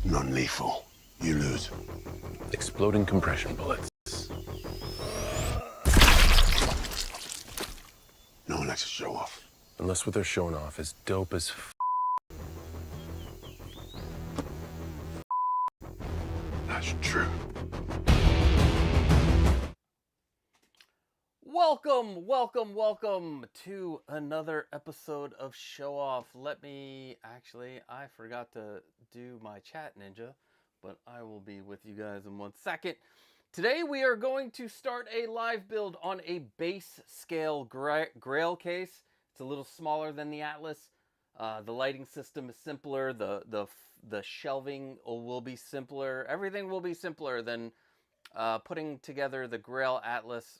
Non-lethal. You lose. Exploding compression bullets. No one likes to show off. Unless what they're showing off is dope as f. That's true. Welcome to another episode of Show Off. I forgot to do my chat ninja, but I will be with you guys in 1 second. Today we are going to start a live build on a base scale Grail case. It's a little smaller than the Atlas. The lighting system is simpler. The shelving will be simpler. Everything will be simpler than putting together the Grail Atlas,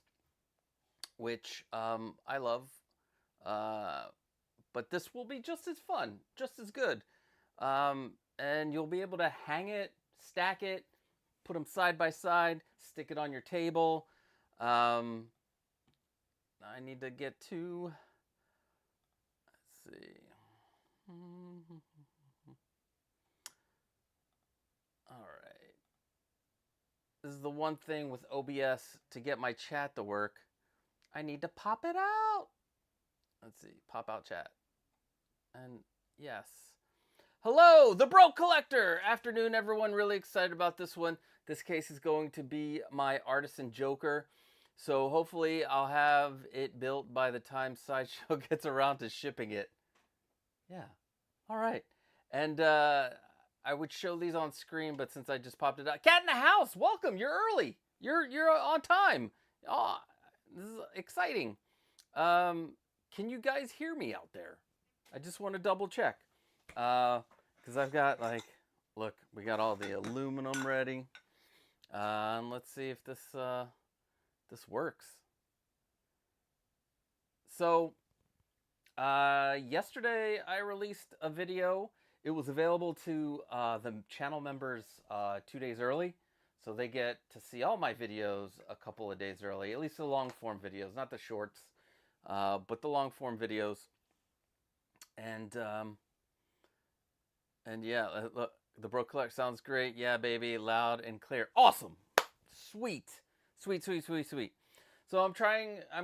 which I love, but this will be just as fun, just as good, and you'll be able to hang it, stack it, put them side by side, stick it on your table. I need to get to, let's see, all right, this is the one thing with OBS, to get my chat to work, I need to pop it out. Let's see, pop out chat. And yes. Hello, the Broke Collector. Afternoon, everyone. Really excited about this one. This case is going to be my Artisan Joker. So hopefully I'll have it built by the time Sideshow gets around to shipping it. Yeah. All right. And I would show these on screen, but since I just popped it out. Cat in the house, welcome. You're early. You're on time. Oh, this is exciting. Can you guys hear me out there? I just want to double check. Because I've got, like, look, we got all the aluminum ready. And let's see if this works. So, yesterday I released a video. It was available to the channel members 2 days early. So they get to see all my videos a couple of days early, at least the long form videos, not the shorts, but the long form videos. And yeah, look, the Broke Collector sounds great. Yeah, baby, loud and clear. Awesome. Sweet. Sweet, sweet, sweet, sweet. So I'm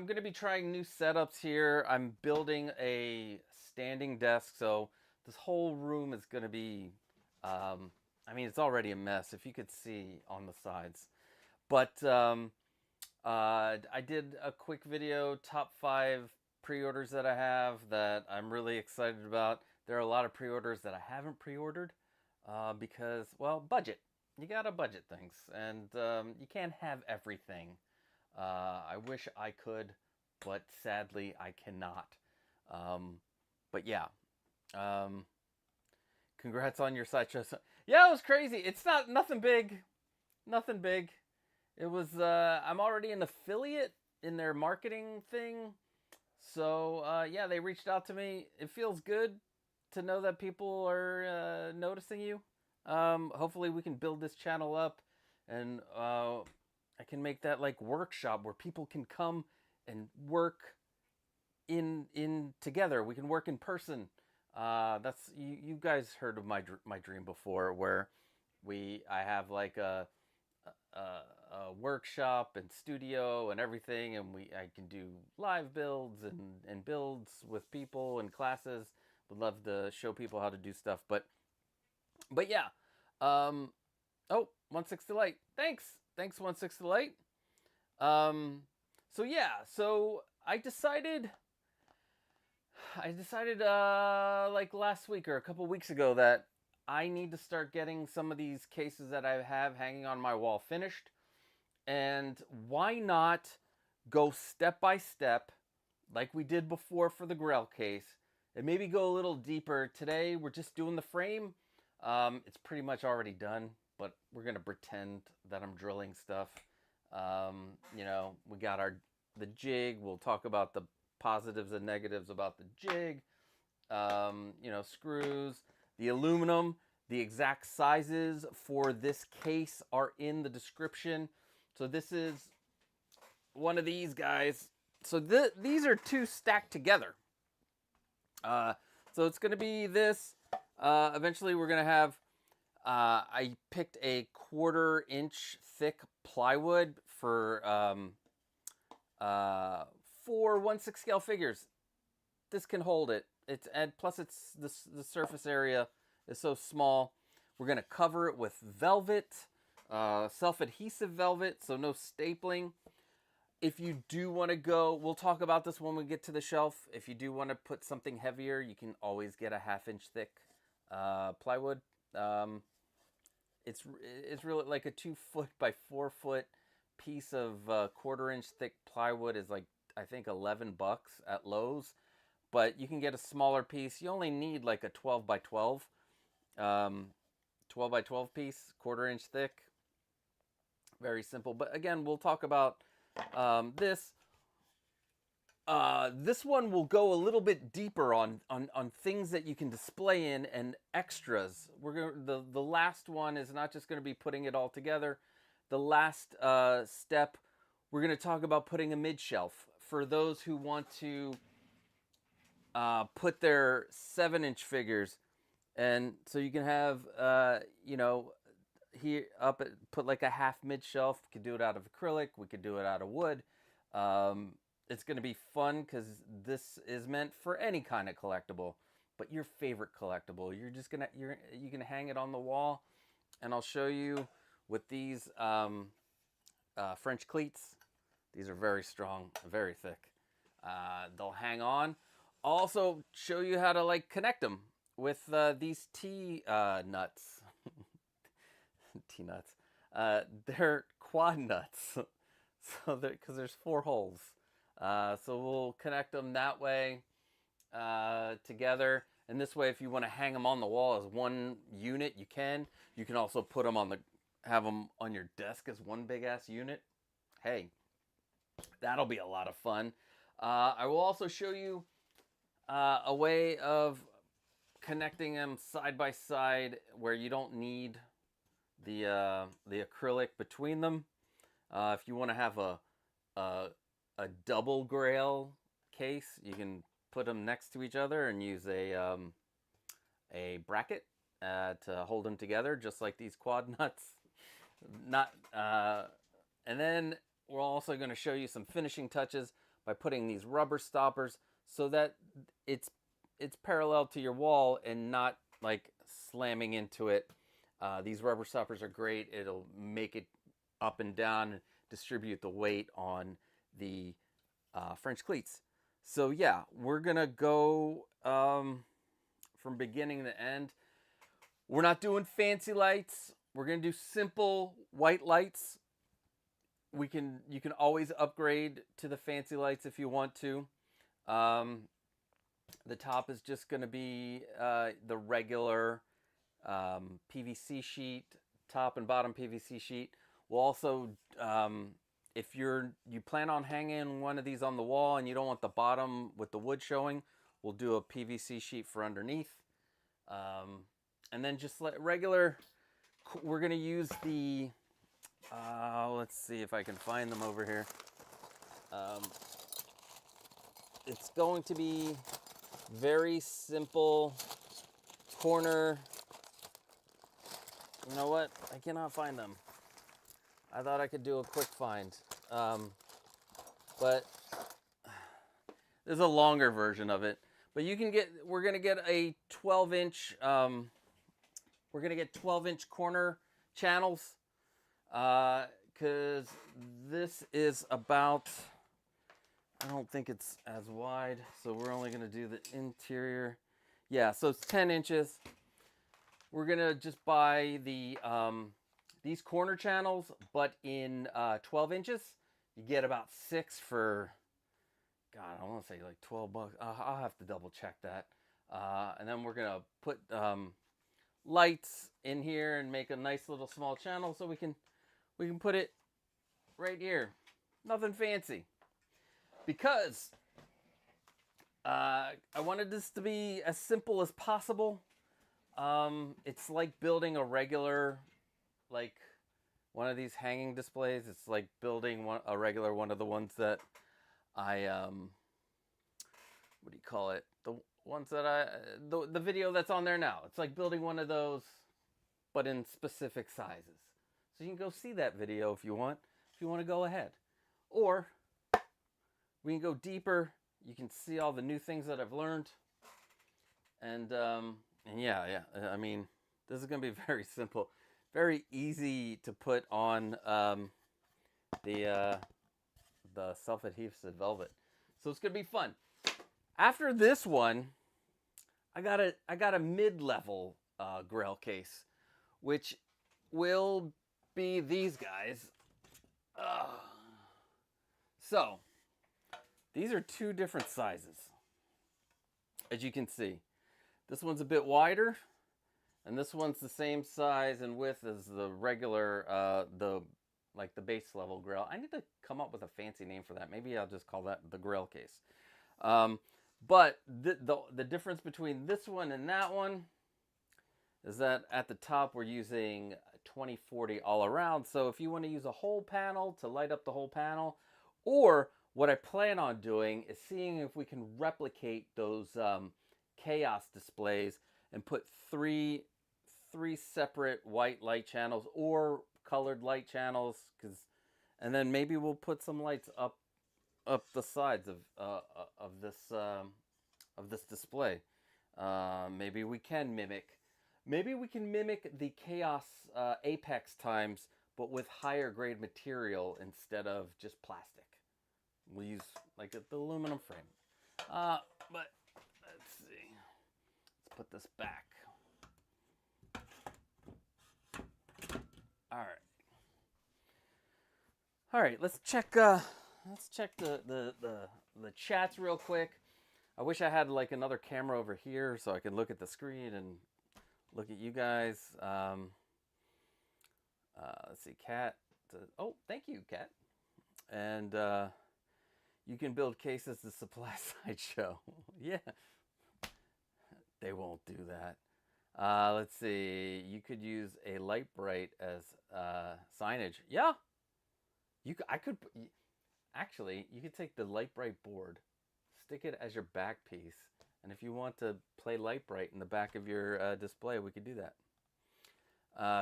going to be trying new setups here. I'm building a standing desk. So this whole room is going to be, I mean, it's already a mess, if you could see on the sides. But I did a quick video, top 5 pre-orders that I have that I'm really excited about. There are a lot of pre-orders that I haven't pre-ordered because, well, budget. You gotta budget things, and you can't have everything. I wish I could, but sadly I cannot. But yeah. Congrats on your Sideshow. Yeah, it was crazy. It's nothing big. Nothing big. It was, I'm already an affiliate in their marketing thing. So, yeah, they reached out to me. It feels good to know that people are noticing you. Hopefully we can build this channel up, and I can make that like workshop where people can come and work in together. We can work in person. That's you guys heard of my dream before, where I have like a workshop and studio and everything, and I can do live builds and builds with people and classes. Would love to show people how to do stuff, but yeah. Oh, 160 light. Thanks 160 light. So yeah, so I decided like last week or a couple weeks ago that I need to start getting some of these cases that I have hanging on my wall finished. And why not go step by step like we did before for the Grail case, and maybe go a little deeper. Today we're just doing the frame. It's pretty much already done, but we're gonna pretend that I'm drilling stuff. You know, we got the jig. We'll talk about the positives and negatives about the jig. You know, screws, the aluminum, the exact sizes for this case are in the description. So this is one of these guys. So these are two stacked together. So it's going to be this. Eventually we're going to have I picked a 1/4 inch thick plywood for 4 1/6 scale figures. This can hold it. And plus it's the surface area is so small. We're gonna cover it with velvet, self-adhesive velvet, so no stapling. If you do want to go, we'll talk about this when we get to the shelf. If you do want to put something heavier, you can always get a 1/2 inch thick plywood. It's really like a 2 foot by 4 foot piece of 1/4 inch thick plywood is like, I think, $11 at Lowe's. But you can get a smaller piece. You only need like a 12 by 12, 12 by 12 piece, 1/4 inch thick. Very simple. But again, we'll talk about this. This one will go a little bit deeper on things that you can display in and extras. The last one is not just going to be putting it all together. The last step, we're going to talk about putting a mid shelf for those who want to put their 7-inch figures, and so you can have here up put like a half mid shelf. We could do it out of acrylic. We could do it out of wood. It's going to be fun because this is meant for any kind of collectible, but your favorite collectible. You can hang it on the wall, and I'll show you with these French cleats. These are very strong, very thick. They'll hang on. I'll also show you how to like connect them with these T-nuts. T-nuts. They're quad nuts, so because there's 4 holes. So we'll connect them that way together. And this way, if you want to hang them on the wall as one unit, you can. You can also put them have them on your desk as one big ass unit. Hey, that'll be a lot of fun. I will also show you a way of connecting them side by side where you don't need the acrylic between them. If you want to have a double Grail case, you can put them next to each other and use a bracket to hold them together, just like these quad nuts. And then we're also going to show you some finishing touches by putting these rubber stoppers so that it's parallel to your wall and not like slamming into it. These rubber stoppers are great. It'll make it up and down and distribute the weight on the French cleats. So yeah, we're gonna go from beginning to end. We're not doing fancy lights. We're gonna do simple white lights. You can always upgrade to the fancy lights if you want to. The top is just gonna be the regular PVC sheet, top and bottom PVC sheet. We'll also, if you plan on hanging one of these on the wall and you don't want the bottom with the wood showing, we'll do a PVC sheet for underneath. And then just regular, we're gonna use the, let's see if I can find them over here. It's going to be very simple corner. You know what? I cannot find them. I thought I could do a quick find. But there's a longer version of it. But we're going to get a 12-inch, we're going to get 12-inch corner channels. Because this is about, I don't think it's as wide. So we're only going to do the interior. Yeah, so it's 10 inches. We're going to just buy the these corner channels, but in 12 inches. You get about 6 for, God, I want to say like $12. I'll have to double check that. And then we're going to put lights in here and make a nice little small channel so we can put it right here. Nothing fancy. Because I wanted this to be as simple as possible. It's like building a regular, like one of these hanging displays. It's like building a regular one of the ones that I, what do you call it? The ones that the video that's on there now. It's like building one of those but in specific sizes. So you can go see that video if you want to go ahead. Or we can go deeper. You can see all the new things that I've learned. And yeah, I mean, this is going to be very simple, very easy to put on the self-adhesive velvet. So it's going to be fun. After this one, I got a mid-level Grail case, which will be these guys. So these are two different sizes, as you can see. This one's a bit wider, and this one's the same size and width as the regular, the base level Grail. I need to come up with a fancy name for that. Maybe I'll just call that the Grail case. But the difference between this one and that one is that at the top we're using 2040 all around. So if you want to use a whole panel to light up the whole panel, or what I plan on doing is seeing if we can replicate those chaos displays and put three separate white light channels or colored light channels, and then maybe we'll put some lights up the sides of this display. Maybe we can mimic the chaos apex times, but with higher grade material instead of just plastic. We'll use like the aluminum frame. But let's see. Let's put this back. All right. Let's check the chats real quick. I wish I had like another camera over here so I could look at the screen and look at you guys. Let's see, Kat. Oh, thank you, Kat. And you can build cases to supply sideshow. Yeah, they won't do that. Let's see. You could use a light bright as signage. Yeah, you could take the light bright board, stick it as your back piece, and if you want to play light bright in the back of your display, we could do that.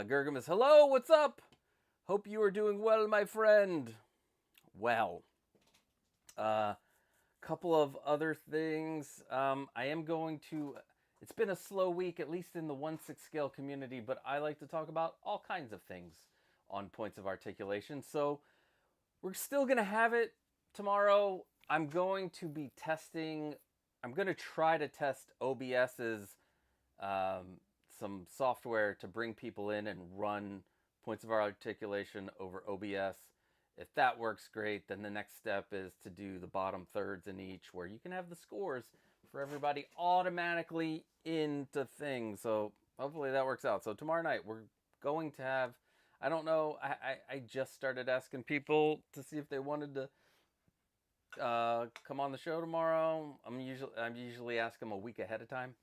Gergamus, hello, what's up? Hope you are doing well, my friend. Well, couple of other things. I am going to. It's been a slow week, at least in the 1/6 scale community, but I like to talk about all kinds of things on points of articulation. So we're still going to have it tomorrow. I'm going to be testing. I'm going to try to test OBS's some software to bring people in and run points of articulation over OBS. If that works, great. Then the next step is to do the bottom thirds in each, where you can have the scores for everybody automatically into things. So hopefully that works out. So tomorrow night we're going to have, I don't know, I just started asking people to see if they wanted to come on the show tomorrow. I'm usually ask them a week ahead of time,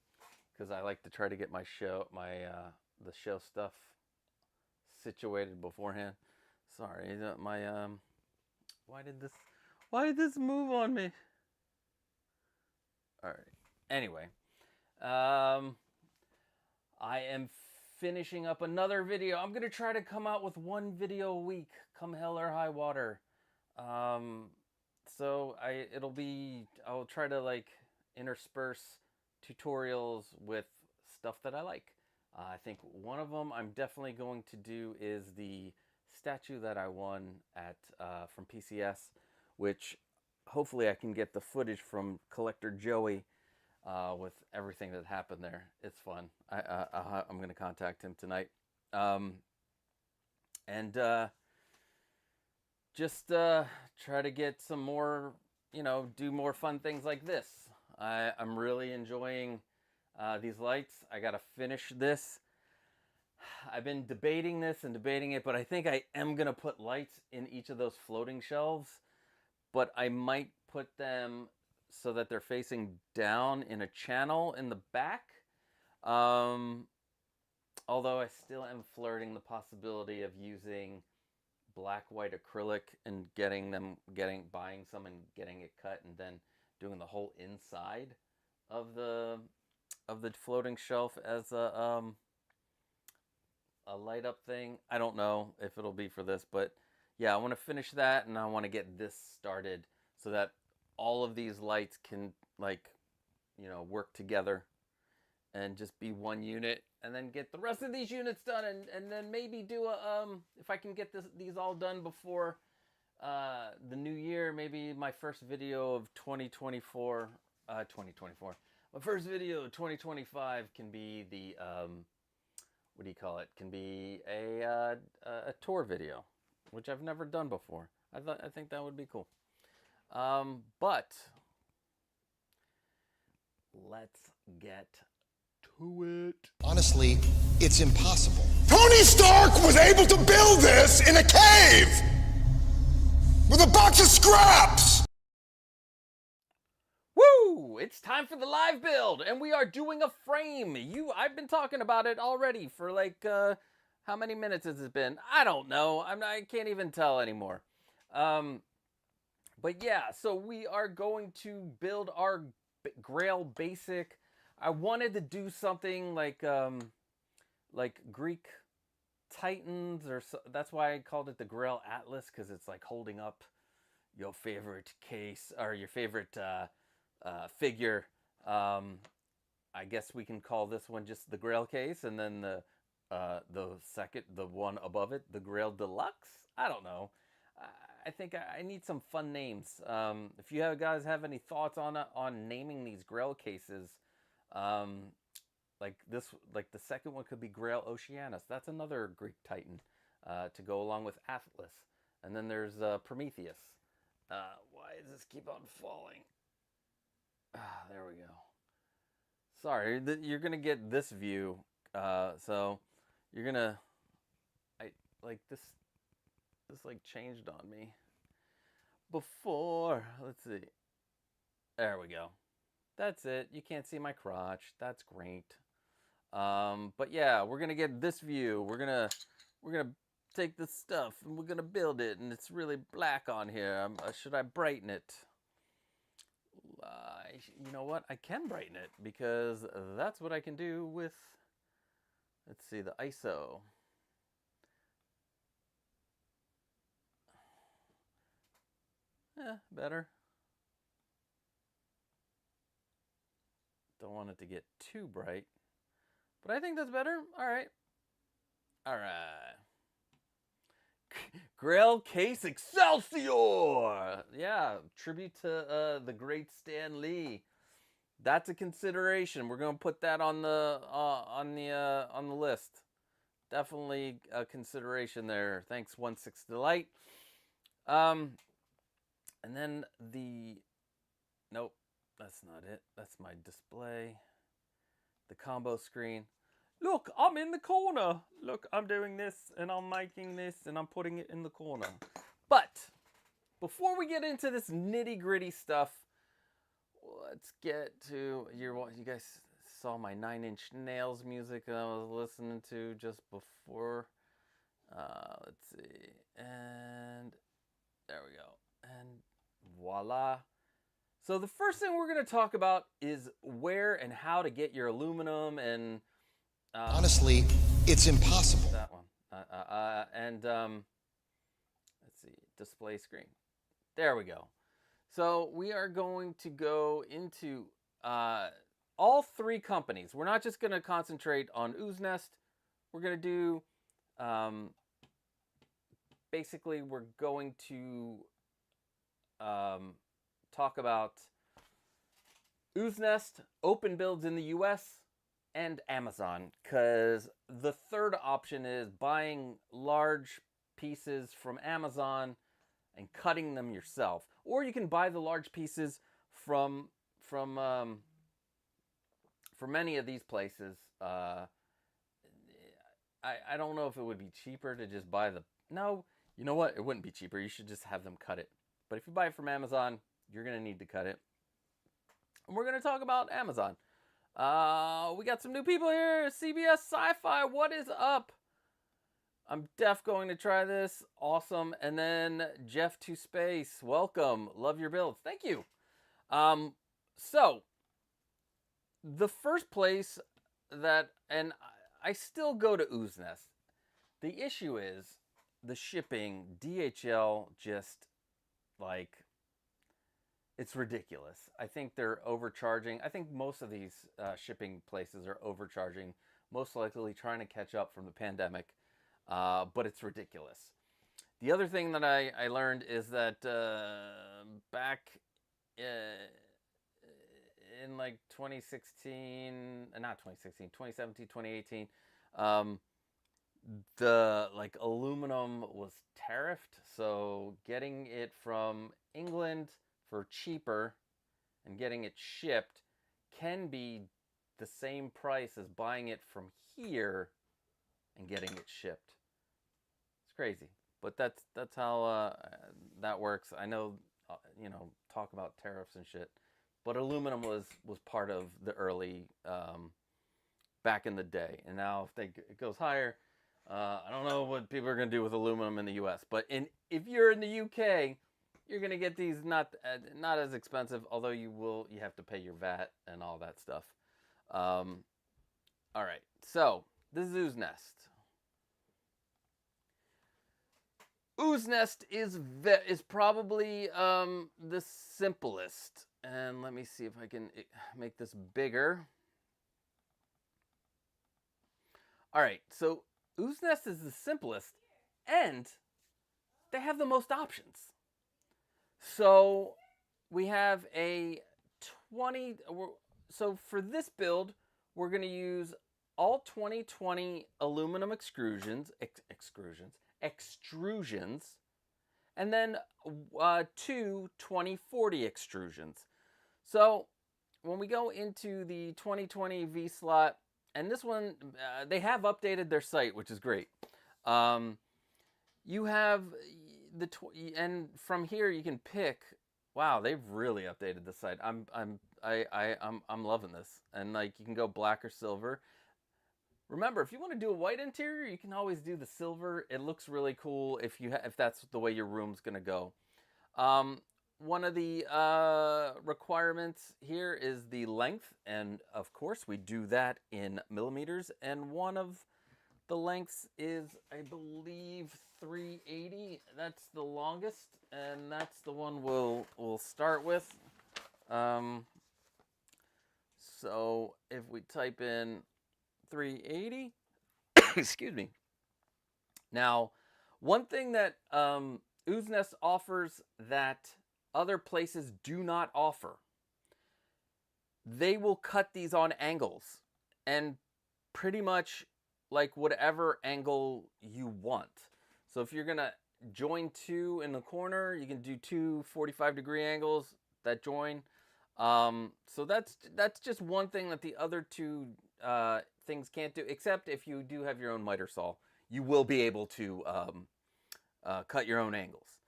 because I like to try to get my show, the show stuff situated beforehand. Sorry, why did this move on me? All right. Anyway, I am finishing up another video. I'm gonna try to come out with one video a week, come hell or high water. So I'll try to like intersperse tutorials with stuff that I like. I think one of them I'm definitely going to do is the statue that I won at from PCS, which hopefully I can get the footage from Collector Joey with everything that happened there. It's fun. I'm going to contact him tonight. And just try to get some more, do more fun things like this. I'm really enjoying these lights. I got to finish this. I've been debating this and debating it, but I think I am going to put lights in each of those floating shelves, but I might put them so that they're facing down in a channel in the back. Although I still am flirting the possibility of using black white acrylic and buying some and getting it cut and then doing the whole inside of the floating shelf as a light up thing. I don't know if it'll be for this, but yeah, I want to finish that, and I want to get this started so that all of these lights can, like, you know, work together and just be one unit, and then get the rest of these units done, and then maybe do a if I can get these all done before the new year, maybe my first video of 2024 my first video of 2025 can be the what do you call it, can be a tour video, which I've never done before. I think that would be cool. But let's get to it. Honestly, it's impossible. Tony Stark was able to build this in a cave with a box of scraps. Woo! It's time for the live build, and we are doing a frame. I've been talking about it already for like how many minutes has it been? I don't know. I can't even tell anymore. But yeah, so we are going to build our Grail basic. I wanted to do something like Greek Titans, or so, that's why I called it the Grail Atlas, because it's like holding up your favorite case or your favorite figure. I guess we can call this one just the Grail case, and then the one above it, the Grail Deluxe. I don't know. I think I need some fun names. If you guys have any thoughts on naming these Grail cases, like the second one could be Grail Oceanus. That's another Greek Titan to go along with Atlas. And then there's Prometheus. Why does this keep on falling? There we go. Sorry, you're gonna get this view. So you're gonna, this like changed on me before. Let's see. There we go. That's it. You can't see my crotch. That's great. But yeah, we're gonna get this view. We're gonna take this stuff and we're gonna build it, and it's really black on here. Should I brighten it? You know what? I can brighten it, because that's what I can do with, let's see, the ISO. Better. Don't want it to get too bright, but I think that's better. All right. Grail Case Excelsior! Yeah, tribute to the great Stan Lee. That's a consideration. We're gonna put that on the list. Definitely a consideration there. Thanks, 16 Delight. And then nope, that's not it. That's my display. The combo screen. Look, I'm in the corner. Look, I'm doing this, and I'm making this, and I'm putting it in the corner. But before we get into this nitty-gritty stuff, let's get to you guys saw my 9 Inch Nails music that I was listening to just before. Let's see. And there we go. And voila. So the first thing we're going to talk about is where and how to get your aluminum and honestly, it's impossible. That one. Let's see, display screen. There we go. So we are going to go into all 3 companies. We're not just going to concentrate on Ooznest. We're going to do, basically, we're going to talk about Ooznest, open builds in the US, and Amazon, because the third option is buying large pieces from Amazon and cutting them yourself, or you can buy the large pieces from many of these places. I don't know if it would be cheaper to just buy no, you know what, it wouldn't be cheaper. You should just have them cut it. But if you buy it from Amazon, you're gonna need to cut it. And we're gonna talk about Amazon. We got some new people here. CBS Sci-Fi, what is up? I'm going to try this. Awesome. And then Jeff to Space, welcome. Love your builds. Thank you. So the first place that, and I still go to Ooznest. The issue is the shipping. DHL just, like, it's ridiculous. I think they're overcharging. I think most of these shipping places are overcharging, most likely trying to catch up from the pandemic, but it's ridiculous. The other thing that I learned is that back in like 2016, not 2016, 2017, 2018, the like aluminum was tariffed, so getting it from England for cheaper and getting it shipped can be the same price as buying it from here and getting it shipped. It's crazy, but that's how that works. I know, you know, talk about tariffs and shit, but aluminum was part of the early back in the day, and now if it goes higher, I don't know what people are gonna do with aluminum in the U.S. But if you're in the U.K., you're gonna get these not as expensive, although you have to pay your VAT and all that stuff. All right, so this is Ooznest. Ooznest is probably the simplest, and let me see if I can make this bigger. All right, so Ooznest is the simplest, and they have the most options. So we have a 20. So for this build, we're going to use all 2020 aluminum extrusions, and then two 2040 extrusions. So when we go into the 2020 V slot, and this one, they have updated their site, which is great. You have and from here you can pick. Wow, they've really updated the site. I'm loving this, and like you can go black or silver. Remember, if you want to do a white interior, you can always do the silver. It looks really cool if that's the way your room's gonna go. One of the requirements here is the length, and of course we do that in millimeters. And one of the lengths is, I believe, 380. That's the longest, and that's the one we'll start with. So if we type in 380, excuse me. Now, one thing that Ooznest offers that other places do not offer, they will cut these on angles, and pretty much like whatever angle you want. So if you're gonna join two in the corner, you can do two 45-degree angles that join. So that's just one thing that the other two things can't do, except if you do have your own miter saw, you will be able to cut your own angles.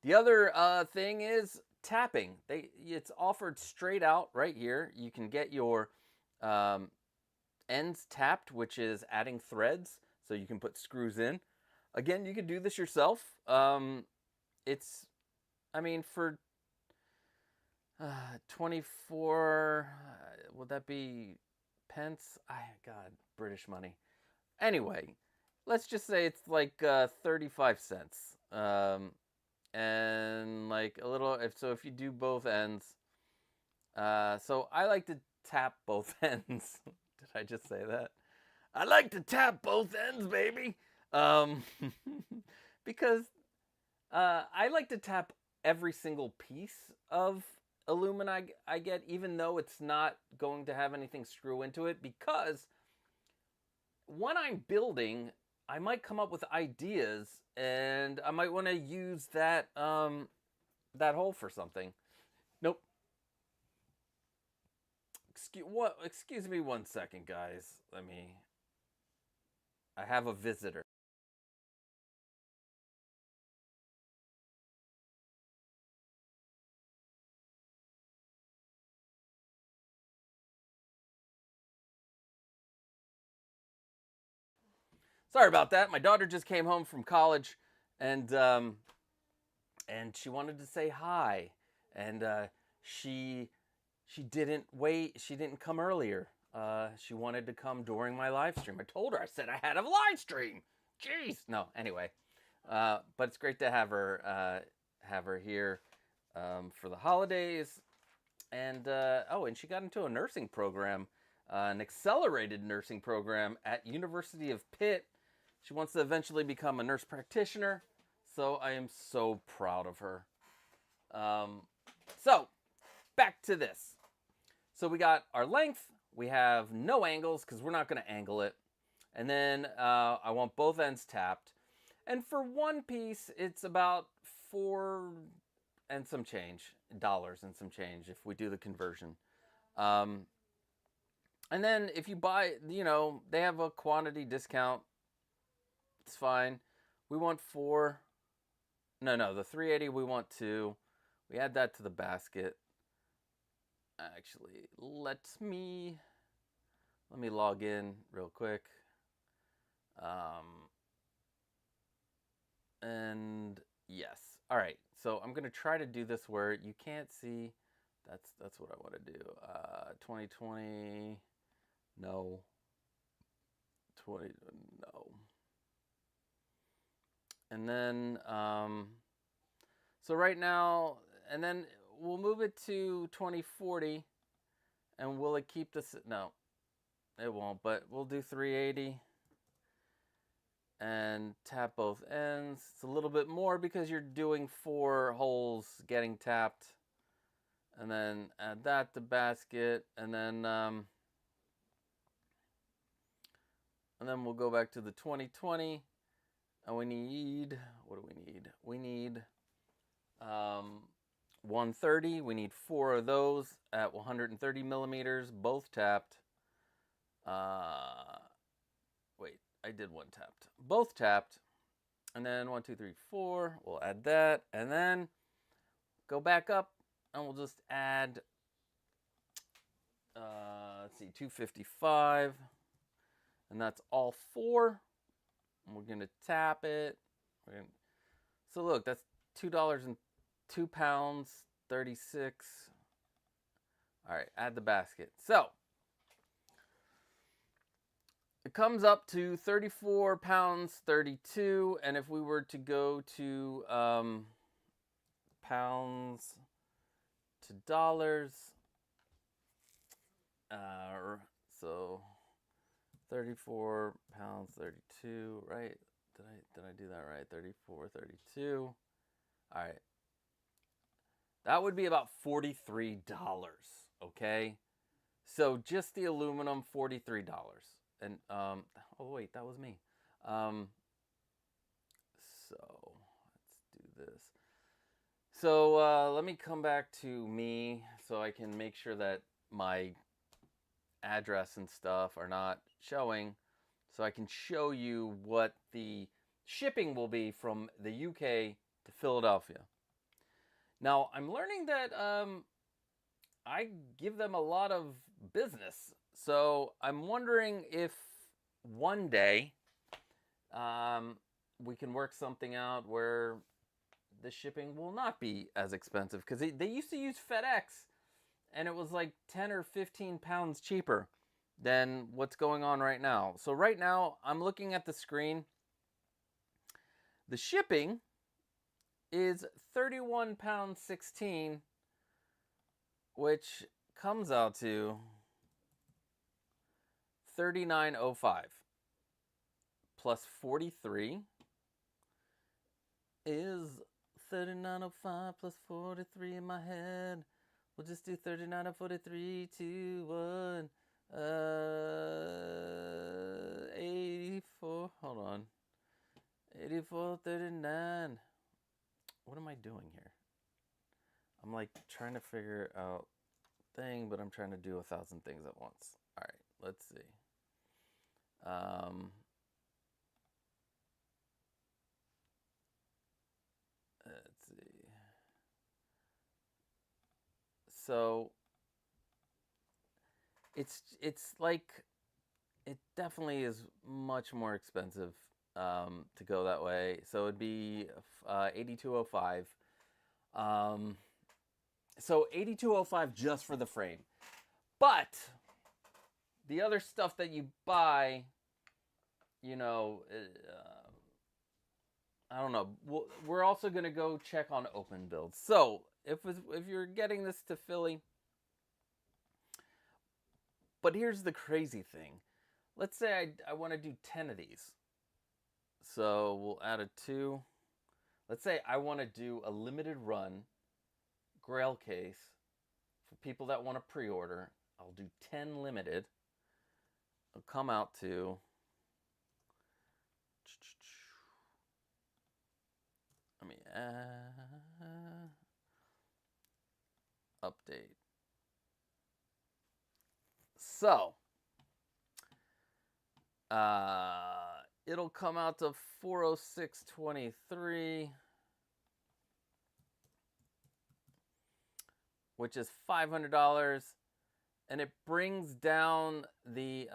The other thing is tapping. It's offered straight out right here. You can get your ends tapped, which is adding threads, so you can put screws in. Again, you can do this yourself. It's, I mean, for 24, would that be pence? God, British money. Anyway, let's just say it's like 35 cents. And like a little, if you do both ends, so I like to tap both ends. Did I just say that? I like to tap both ends, baby. Because I like to tap every single piece of aluminum I get, even though it's not going to have anything screw into it, because when I'm building, I might come up with ideas, and I might want to use that that hole for something. Nope. Excuse me 1 second, guys. I have a visitor. Sorry about that. My daughter just came home from college, and she wanted to say hi, and she didn't wait. She didn't come earlier. She wanted to come during my live stream. I told her. I said I had a live stream. Jeez. No, anyway. But it's great to have her here for the holidays. And and she got into a nursing program, an accelerated nursing program at University of Pitt. She wants to eventually become a nurse practitioner. So I am so proud of her. So back to this. So we got our length. We have no angles because we're not going to angle it. And then I want both ends tapped. And for one piece, it's about $4 and some change if we do the conversion. And then if you buy, they have a quantity discount. It's fine. We want 4. No, the 380 we want 2. We add that to the basket. Actually, let me log in real quick. And yes. All right. So I'm going to try to do this where you can't see. That's what I want to do. 2020. No. 20. No. And then, so right now, and then we'll move it to 2040. And will it keep this? No, it won't, but we'll do 380. And tap both ends. It's a little bit more because you're doing 4 holes getting tapped. And then add that to basket. And then we'll go back to the 2020. And we need, what do we need? We need 130. We need 4 of those at 130 millimeters, both tapped. Wait, I did 1 tapped. Both tapped. And then 1, 2, 3, 4. We'll add that. And then go back up and we'll just add, let's see, 255. And that's all 4. And we're going to tap it. So look, that's $2 and £2, 36. All right, add the basket. So it comes up to £34.32, and if we were to go to pounds to dollars, so £34.32, right? Did I do that right? 34.32. All right. That would be about $43, okay? So just the aluminum, $43. And, oh wait, that was me. So let's do this. So let me come back to me so I can make sure that my address and stuff are not showing. So I can show you what the shipping will be from the UK to Philadelphia. Now, I'm learning that I give them a lot of business. So I'm wondering if one day we can work something out where the shipping will not be as expensive. Because they used to use FedEx, and it was like 10 or 15 pounds cheaper than what's going on right now. So right now, I'm looking at the screen. The shipping is £31.16, which comes out to $39.05 plus 43 is $39.05 plus 43 in my head. We'll just do 39 and 43, 2, 1, 84. Hold on. 84.39. What am I doing here? I'm like trying to figure out thing, but I'm trying to do 1,000 things at once. All right, let's see. Let's see. So it's like, it definitely is much more expensive to go that way. So it'd be $82.05. So $82.05 just for the frame. But the other stuff that you buy, you know, I don't know. We're also going to go check on open builds. So if you're getting this to Philly, but here's the crazy thing. Let's say I want to do 10 of these. So we'll add a 2. Let's say I want to do a limited run Grail case for people that want to pre-order. I'll do 10 limited. It'll come out to let me update. So it'll come out to $406.23, which is $500, and it brings down the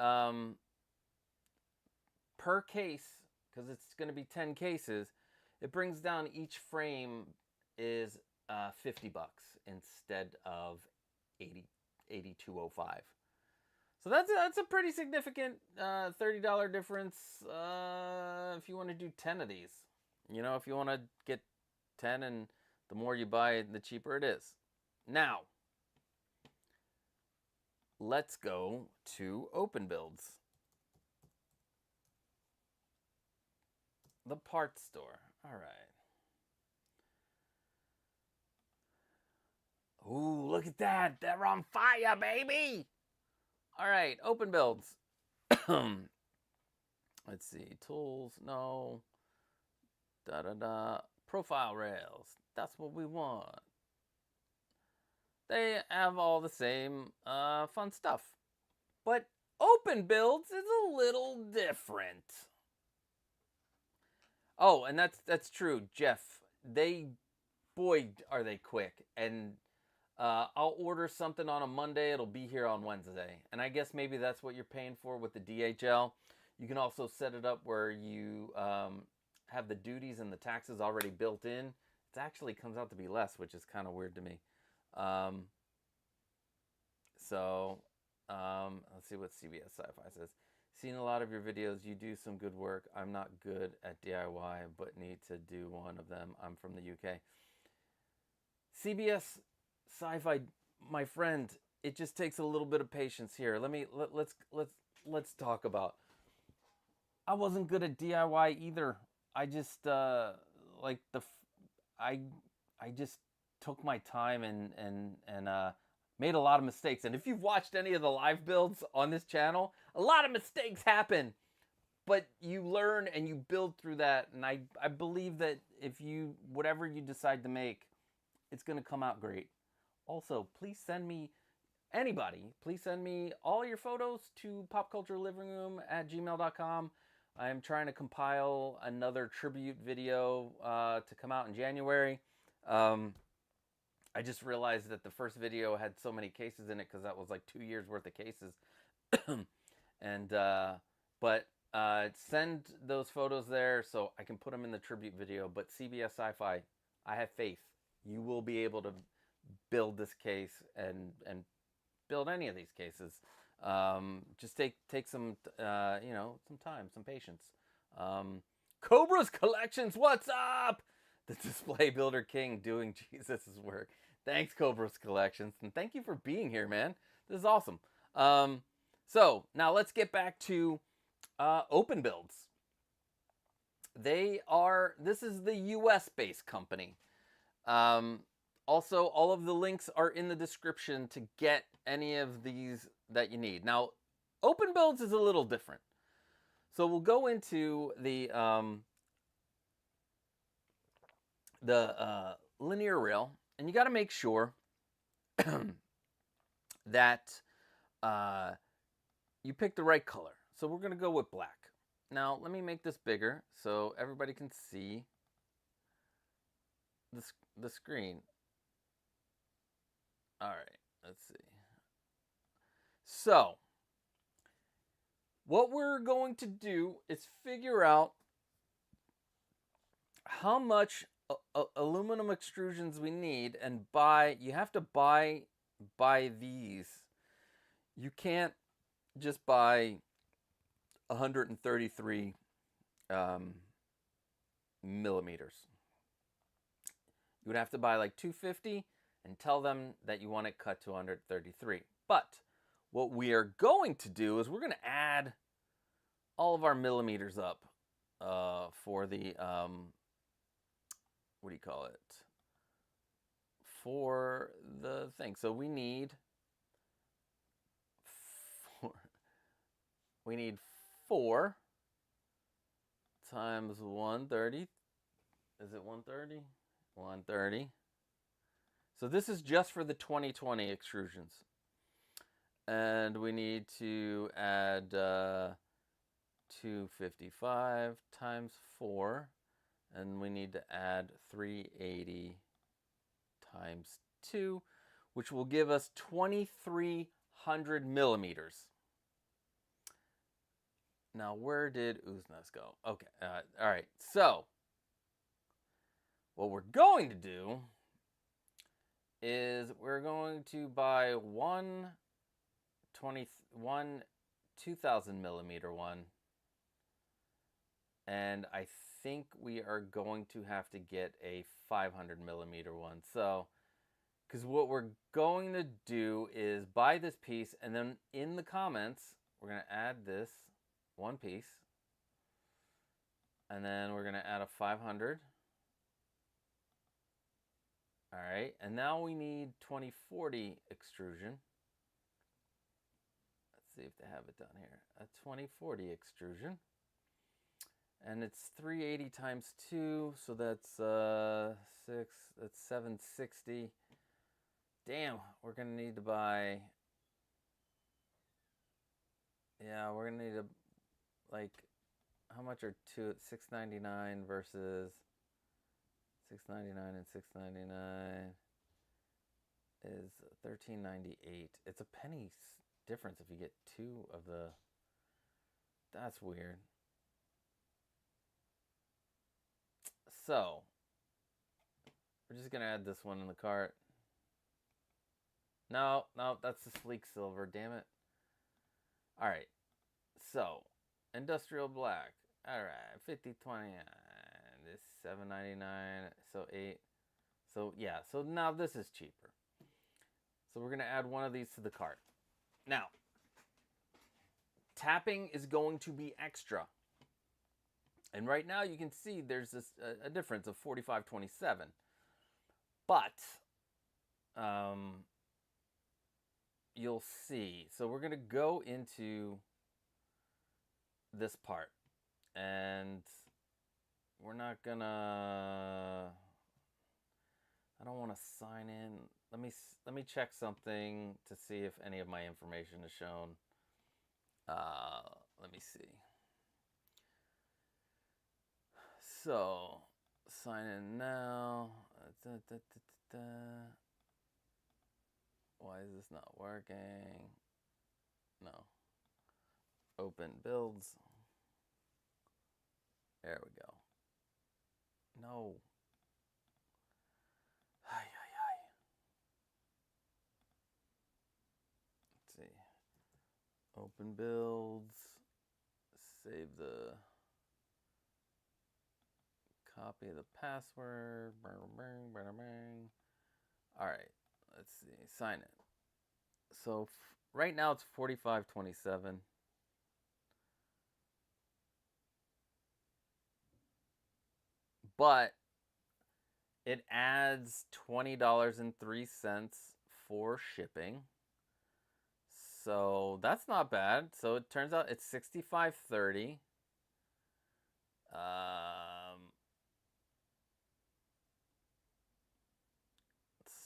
per case, because it's going to be 10 cases. It brings down each frame is $50 instead of $82.05. So that's a pretty significant $30 difference if you want to do 10 of these. You know, if you want to get 10, and the more you buy, the cheaper it is. Now, let's go to open builds. The parts store. All right. Ooh, look at that. They're on fire, baby. All right, open builds. Let's see. Tools, no. Profile rails. That's what we want. They have all the same fun stuff. But open builds is a little different. Oh, and that's true, Jeff. Boy, are they quick. And I'll order something on a Monday. It'll be here on Wednesday. And I guess maybe that's what you're paying for with the DHL. You can also set it up where you have the duties and the taxes already built in. It actually comes out to be less, which is kind of weird to me. Let's see what CBS Sci-Fi says. Seen a lot of your videos. You do some good work. I'm not good at DIY, but need to do one of them. I'm from the UK. CBS Sci-Fi, my friend, it just takes a little bit of patience here. Let's talk about. I wasn't good at DIY either. I just I just took my time and made a lot of mistakes. And if you've watched any of the live builds on this channel, a lot of mistakes happen. But you learn and you build through that. And I believe that whatever you decide to make, it's going to come out great. Also, please send me all your photos to popculturelivingroom@gmail.com. I'm trying to compile another tribute video to come out in January. I just realized that the first video had so many cases in it because that was like 2 years worth of cases. And send those photos there so I can put them in the tribute video. But CBS Sci-Fi, I have faith. You will be able to build this case and build any of these cases. Just take some some time, some patience. Cobra's Collections, what's up? The display builder king doing Jesus' work. Thanks, Cobra's Collections, and thank you for being here, man. This is awesome. So now let's get back to open builds. This is the US-based company. Also, all of the links are in the description to get any of these that you need. Now, open builds is a little different. So we'll go into the linear rail, and you got to make sure that you pick the right color. So we're going to go with black. Now, let me make this bigger so everybody can see the screen. All right, let's see. So, what we're going to do is figure out how much aluminum extrusions we need and you have to buy these. You can't just buy 133 millimeters. You would have to buy like 250 and tell them that you want it cut to 133. But what we are going to do is we're going to add all of our millimeters up for the, what do you call it? For the thing. So we need four times 130. Is it 130? 130. So this is just for the 2020 extrusions. And we need to add 255 times 4. And we need to add 380 times 2, which will give us 2,300 millimeters. Now, where did Ooznest go? Okay, all right. So, what we're going to do is we're going to buy one 2,000 millimeter one. And I think we are going to have to get a 500 millimeter one. So, because what we're going to do is buy this piece, and then in the comments, we're going to add this one piece. And then we're going to add a 500. All right, and now we need 2040 extrusion. Let's see if they have it down here. A 2040 extrusion. And it's 380 times 2, so that's 760. Damn, we're gonna need to buy. Yeah, we're gonna need to, like, how much are two? 699 versus 699 and 699 is 1398. It's a penny difference if you get two of the. That's weird. So, we're just going to add this one in the cart. No, that's the sleek silver, damn it. All right, so, industrial black. All right, 5020, this 799, so 8. So, yeah, so now this is cheaper. So, we're going to add one of these to the cart. Now, tapping is going to be extra. And right now you can see there's this a difference of 45.27, but you'll see. So we're gonna go into this part, and we're not gonna. I don't want to sign in. Let me check something to see if any of my information is shown. Let me see. So, sign in now. Why is this not working? No. Open builds. There we go. No. Let's see. Open builds. Save the. Copy the password. All right, let's see. Sign in. So right now it's 45.27. But it adds $20.03 for shipping. So that's not bad. So it turns out it's $65.30.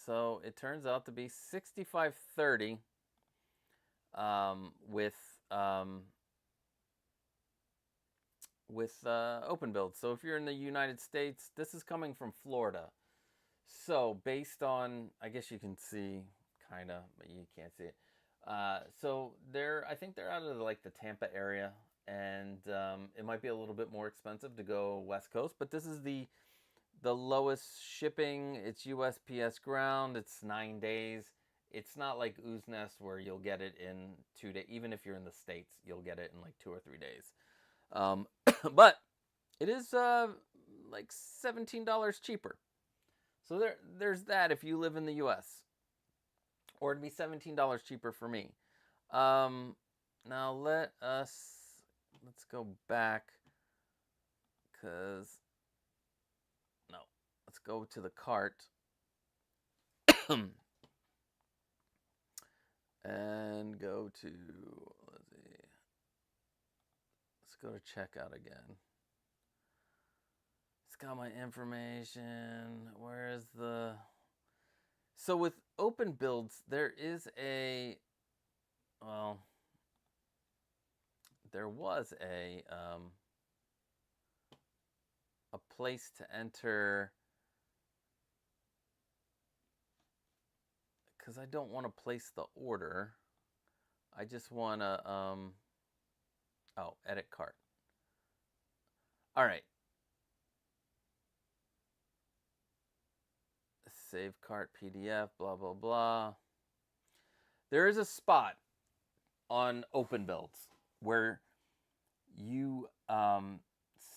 So it turns out to be $65.30 with open build. So if you're in the United States, this is coming from Florida. So based on, I guess you can see kind of, but you can't see it. So I think they're out of like the Tampa area, and it might be a little bit more expensive to go West Coast, but this is the lowest shipping. It's USPS ground. It's 9 days. It's not like Ooznest where you'll get it in 2 days. Even if you're in the States, you'll get it in like 2 or 3 days. But it is like $17 cheaper. So there's that if you live in the US. Or it'd be $17 cheaper for me. Now let's go back, because no, let's go to the cart and go to, let's go to checkout again. It's got my information. Where is the... So with open builds, there is a, well, there was a place to enter, because I don't want to place the order. I just want to, oh, edit cart. All right. Save cart PDF, blah, blah, blah. There is a spot on open builds where you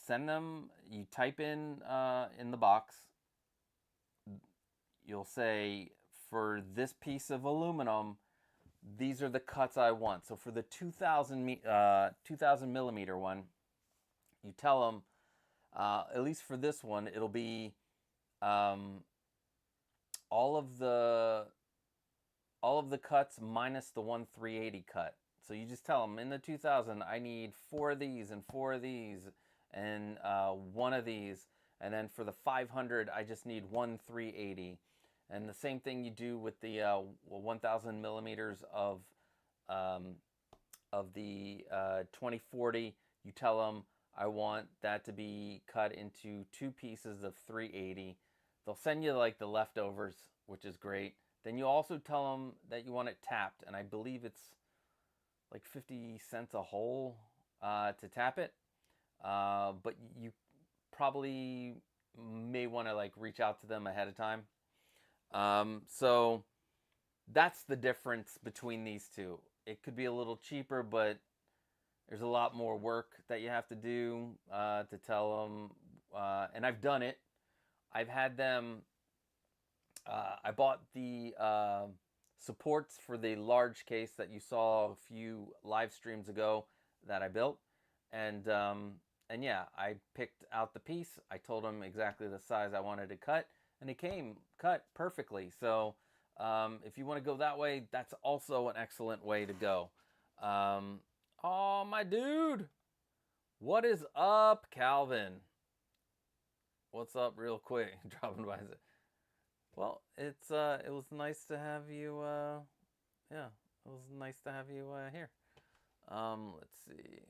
send them, you type in the box, you'll say, for this piece of aluminum, these are the cuts I want. So for the 2000 millimeter one, you tell them, at least for this one, it'll be all of the cuts minus the 1/380 cut. So you just tell them, in the 2000, I need 4 of these and 4 of these and 1 of these. And then for the 500, I just need 1/380. And the same thing you do with the 1000 millimeters of the 2040. You tell them, I want that to be cut into 2 pieces of 380. They'll send you like the leftovers, which is great. Then you also tell them that you want it tapped, and I believe it's like 50 cents a hole to tap it. But you probably may want to like reach out to them ahead of time. So that's the difference between these two. It could be a little cheaper, but there's a lot more work that you have to do to tell them. And I've done it. I've had them, I bought the supports for the large case that you saw a few live streams ago that I built. And yeah, I picked out the piece. I told them exactly the size I wanted to cut, and it came cut perfectly. So if you want to go that way, that's also an excellent way to go. Oh, my dude. What is up, Calvin? What's up, real quick? Dropping by. Well, it was nice to have you. Yeah, it was nice to have you here. Let's see.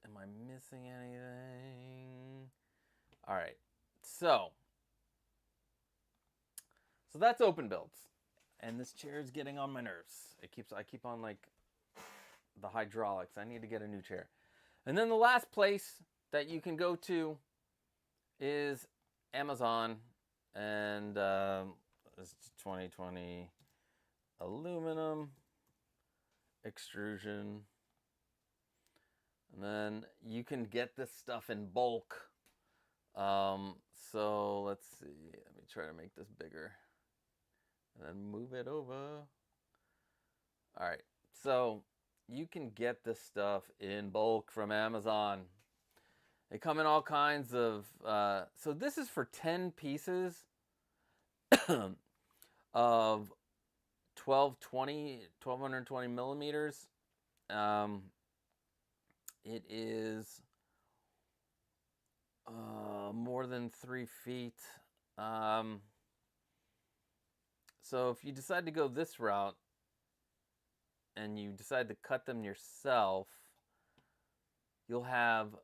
Am I missing anything? All right. So that's open builds, and this chair is getting on my nerves. I keep on like the hydraulics. I need to get a new chair. And then the last place that you can go to is Amazon, and it's 2020 aluminum extrusion. And then you can get this stuff in bulk. So let's see. Let me try to make this bigger. And then move it over. All right. So you can get this stuff in bulk from Amazon. They come in all kinds of... so this is for 10 pieces of 1220 millimeters. It is more than 3 feet. So if you decide to go this route and you decide to cut them yourself, you'll have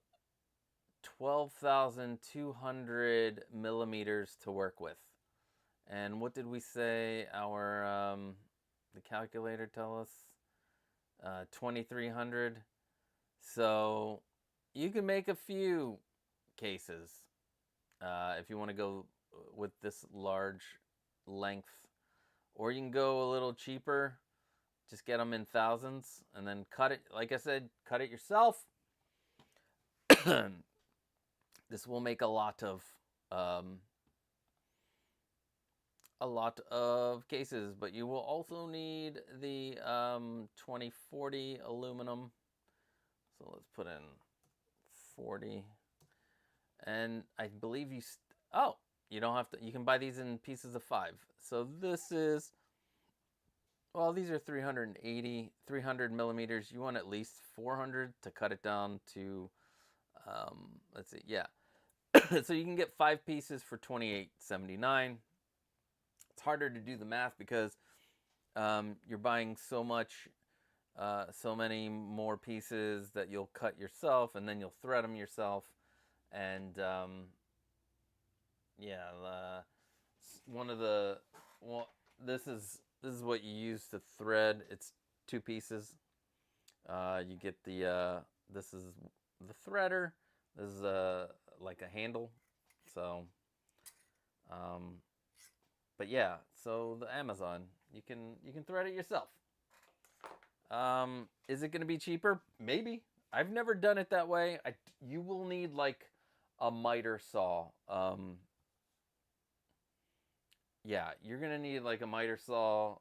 12,200 millimeters to work with. And what did we say our the calculator tell us? 2,300. So you can make a few cases if you want to go with this large length, or you can go a little cheaper, just get them in thousands and then cut it. Like I said, cut it yourself. This will make a lot of cases, but you will also need the 2040 aluminum. So let's put in 40, and I believe you don't have to. You can buy these in pieces of 5. So this is, well, these are 300 millimeters. You want at least 400 to cut it down to, let's see, yeah. So you can get 5 pieces for $28.79. It's harder to do the math because you're buying so many more pieces that you'll cut yourself, and then you'll thread them yourself. And this is what you use to thread. It's 2 pieces. You get this is the threader. This is like a handle. So but yeah, so the Amazon, you can thread it yourself. Is it going to be cheaper? Maybe. I've never done it that way. You will need like a miter saw. Yeah, you're going to need like a miter saw.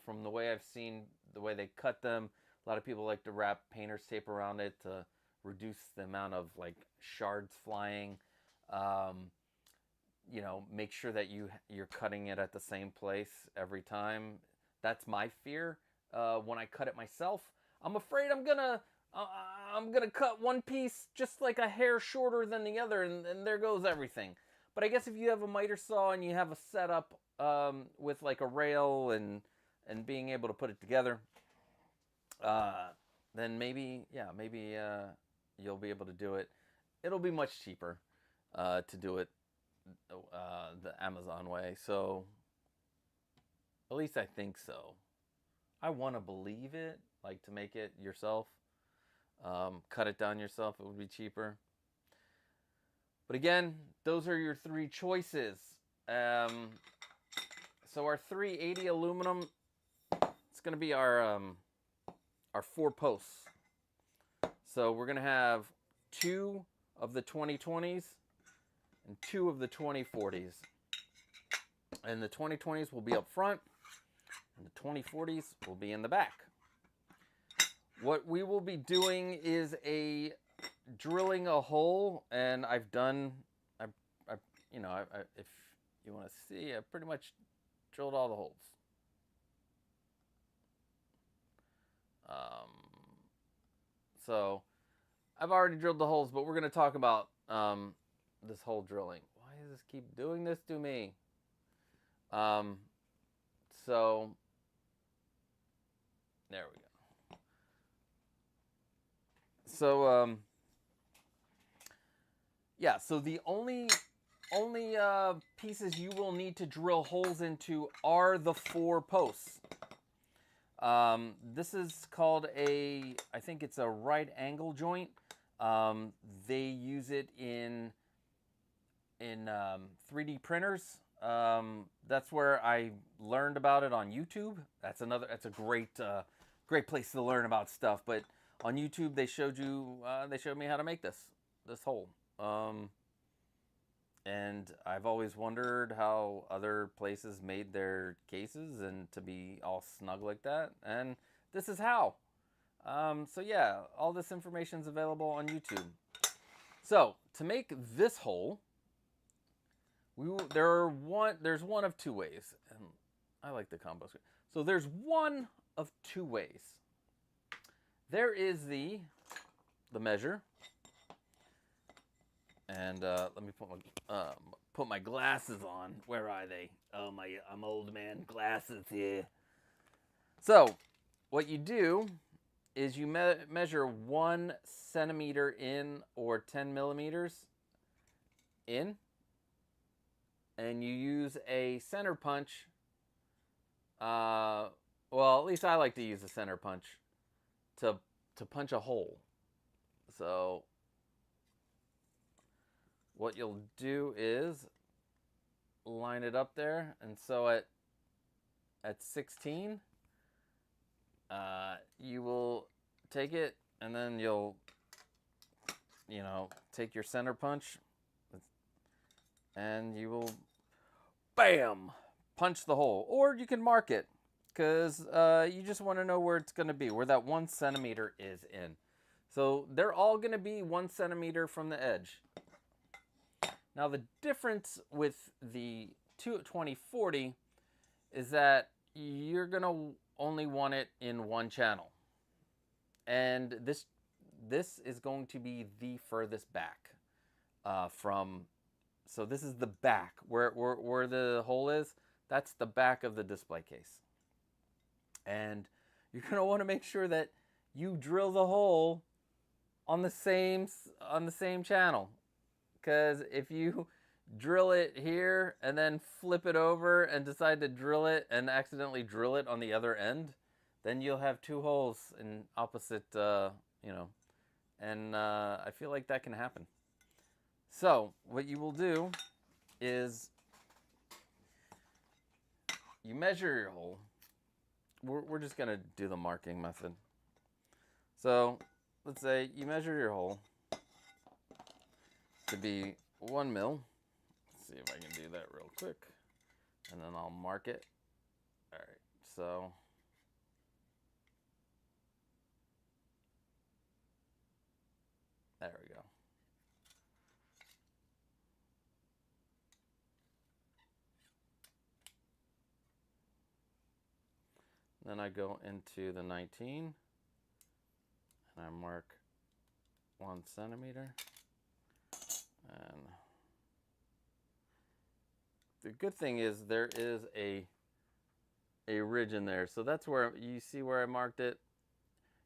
From the way I've seen, the way they cut them, a lot of people like to wrap painter's tape around it to reduce the amount of like shards flying. You know, make sure that you're cutting it at the same place every time. That's my fear. When I cut it myself, I'm afraid I'm gonna cut one piece just like a hair shorter than the other, and there goes everything. But I guess if you have a miter saw and you have a setup with like a rail and being able to put it together, then maybe you'll be able to do it. It'll be much cheaper to do it the Amazon way. So at least I think so. I want to believe it, like to make it yourself, cut it down yourself, it would be cheaper. But again, those are your 3 choices. So our 380 aluminum, it's going to be our 4 posts. So we're going to have 2 of the 2020s and 2 of the 2040s. And the 2020s will be up front, and the 2040s will be in the back. What we will be doing is drilling a hole, and if you want to see, I pretty much drilled all the holes. So I've already drilled the holes, but we're going to talk about this hole drilling. Why does this keep doing this to me? So there we go. So yeah, so the only pieces you will need to drill holes into are the 4 posts. This is called I think it's a right angle joint. They use it in 3D printers. That's where I learned about it on YouTube. That's a great place to learn about stuff. But on YouTube, they showed me how to make this hole. And I've always wondered how other places made their cases and to be all snug like that. And this is how. So yeah, all this information is available on YouTube. So to make this hole, there's one of 2 ways, and I like the combo screen. So there's one of 2 ways. There is the measure, and let me put my glasses on. Where are they? Oh I'm old man glasses here. So what you do is you measure 1 centimeter in or 10 millimeters in. And you use a center punch. Well, at least I like to use a center punch to punch a hole. So what you'll do is line it up there, and so at 16, you will take it, and then you'll you know, take your center punch and you will, bam, punch the hole. Or you can mark it, because you just want to know where it's going to be, where that 1 centimeter is in. So they're all going to be 1 centimeter from the edge. Now the difference with the 2040 is that you're going to only want it in one channel. And this is going to be the furthest back from, so this is the back, where the hole is, that's the back of the display case. And you're going to want to make sure that you drill the hole on the same channel. Because if you drill it here and then flip it over and decide to drill it and accidentally drill it on the other end, then you'll have 2 holes in opposite, you know, and I feel like that can happen. So what you will do is you measure your hole. We're just going to do the marking method. So let's say you measure your hole to be 1 mil. Let's see if I can do that real quick. And then I'll mark it. All right, so there we go. Then I go into the 19 and I mark 1 centimeter. And the good thing is there is a ridge in there. So that's where you see where I marked it.